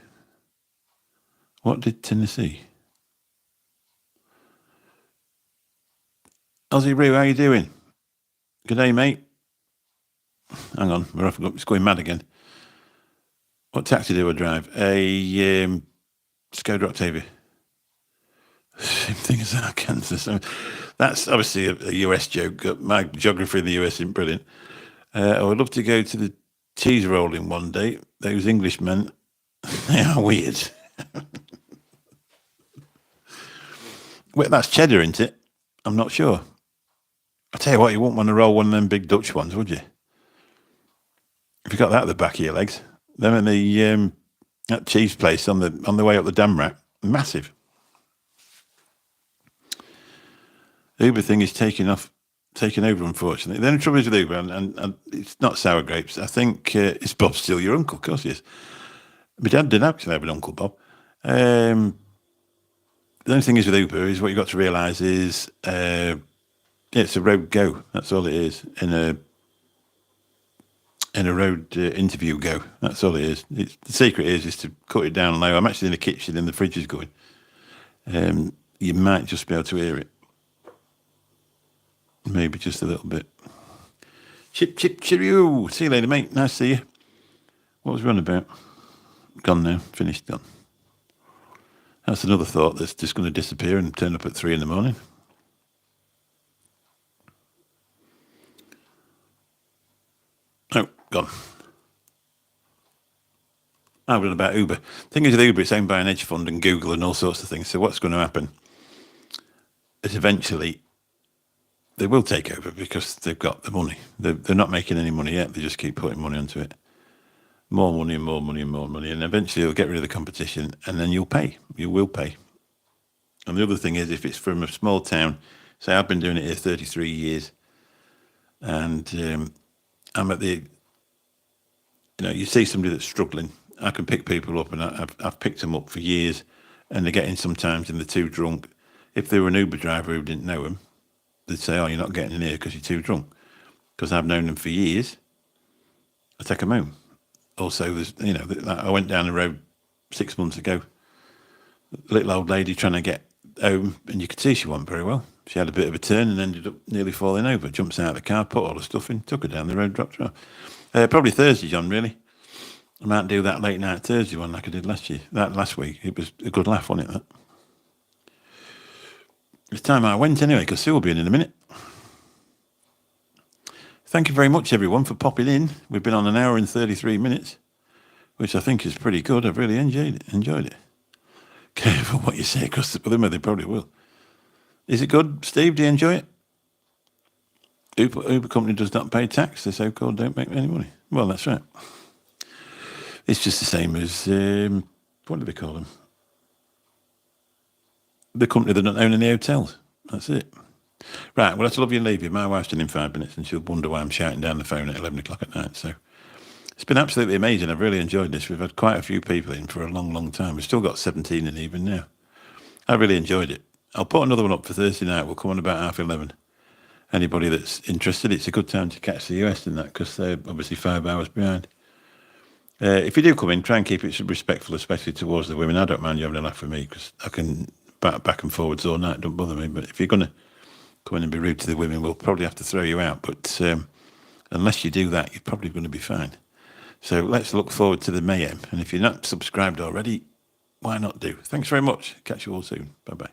Aussie Roo, how you doing? Good day, mate. Hang on, we're off. It's going mad again. What taxi do I drive? A Skoda Octavia. Same thing as Arkansas. So that's obviously a US joke. My geography in the US isn't brilliant. I would love to go to the cheese rolling one day. Those Englishmen, they are weird. Wait, that's cheddar, isn't it? I'm not sure. I tell you what, you wouldn't want to roll one of them big Dutch ones, would you? If you got that at the back of your legs. Them and the that cheese place on the way up the dam rack, massive. The Uber thing is taking over, unfortunately. The only trouble is with Uber, and it's not sour grapes. I think is Bob still your uncle? Of course he is. My dad didn't actually have an Uncle Bob. The only thing is with Uber is what you've got to realise is it's a road go. That's all it is. In a road interview go. That's all it is. The secret is to cut it down low. I'm actually in the kitchen and the fridge is going. You might just be able to hear it. Maybe just a little bit. Chip, cheerio. See you later, mate. Nice to see you. What was we on about? Gone now. Finished, done. That's another thought that's just going to disappear and turn up at 3 a.m. Oh, gone. I was on about Uber. Thing is with Uber, it's owned by an hedge fund and Google and all sorts of things. So what's going to happen is eventually they will take over because they've got the money. They're not making any money yet. They just keep putting money onto it. More money and more money and more money. And eventually they'll get rid of the competition and then you'll pay. You will pay. And the other thing is if it's from a small town, say I've been doing it here 33 years and I'm at the, you see somebody that's struggling. I can pick people up and I've picked them up for years and they're getting sometimes and they're too drunk. If they were an Uber driver who didn't know them, they'd say, oh, you're not getting in here because you're too drunk. Because I've known them for years. I take them home. Also, there's, I went down the road 6 months ago. Little old lady trying to get home, and you could see she wasn't very well. She had a bit of a turn and ended up nearly falling over. Jumps out of the car, put all the stuff in, took her down the road, dropped her off. Probably Thursday, John, really. I might do that late night Thursday one like I did last week. It was a good laugh, wasn't it, that? It's time I went anyway, because Sue will be in a minute. Thank you very much, everyone, for popping in. We've been on an hour and 33 minutes, which I think is pretty good. I've really enjoyed it. Careful what you say across the them, they probably will. Is it good, Steve? Do you enjoy it? Uber company does not pay tax. The so-called don't make any money. Well, that's right. It's just the same as, what do they call them? The company that don't own any hotels. That's it. Right, well, that's love you and leave you. My wife's done in 5 minutes and she'll wonder why I'm shouting down the phone at 11 o'clock at night. So it's been absolutely amazing. I've really enjoyed this. We've had quite a few people in for a long, long time. We've still got 17 in even now. I really enjoyed it. I'll put another one up for Thursday night. We'll come on about 11:30. Anybody that's interested, it's a good time to catch the US in that because they're obviously 5 hours behind. If you do come in, try and keep it respectful, especially towards the women. I don't mind you having a laugh with me because I can back and forwards all night. Don't bother me. But if you're going to come in and be rude to the women, we'll probably have to throw you out. But unless you do that, you're probably going to be fine. So let's look forward to the Mayhem. And if you're not subscribed already, why not do? Thanks very much. Catch you all soon. Bye-bye.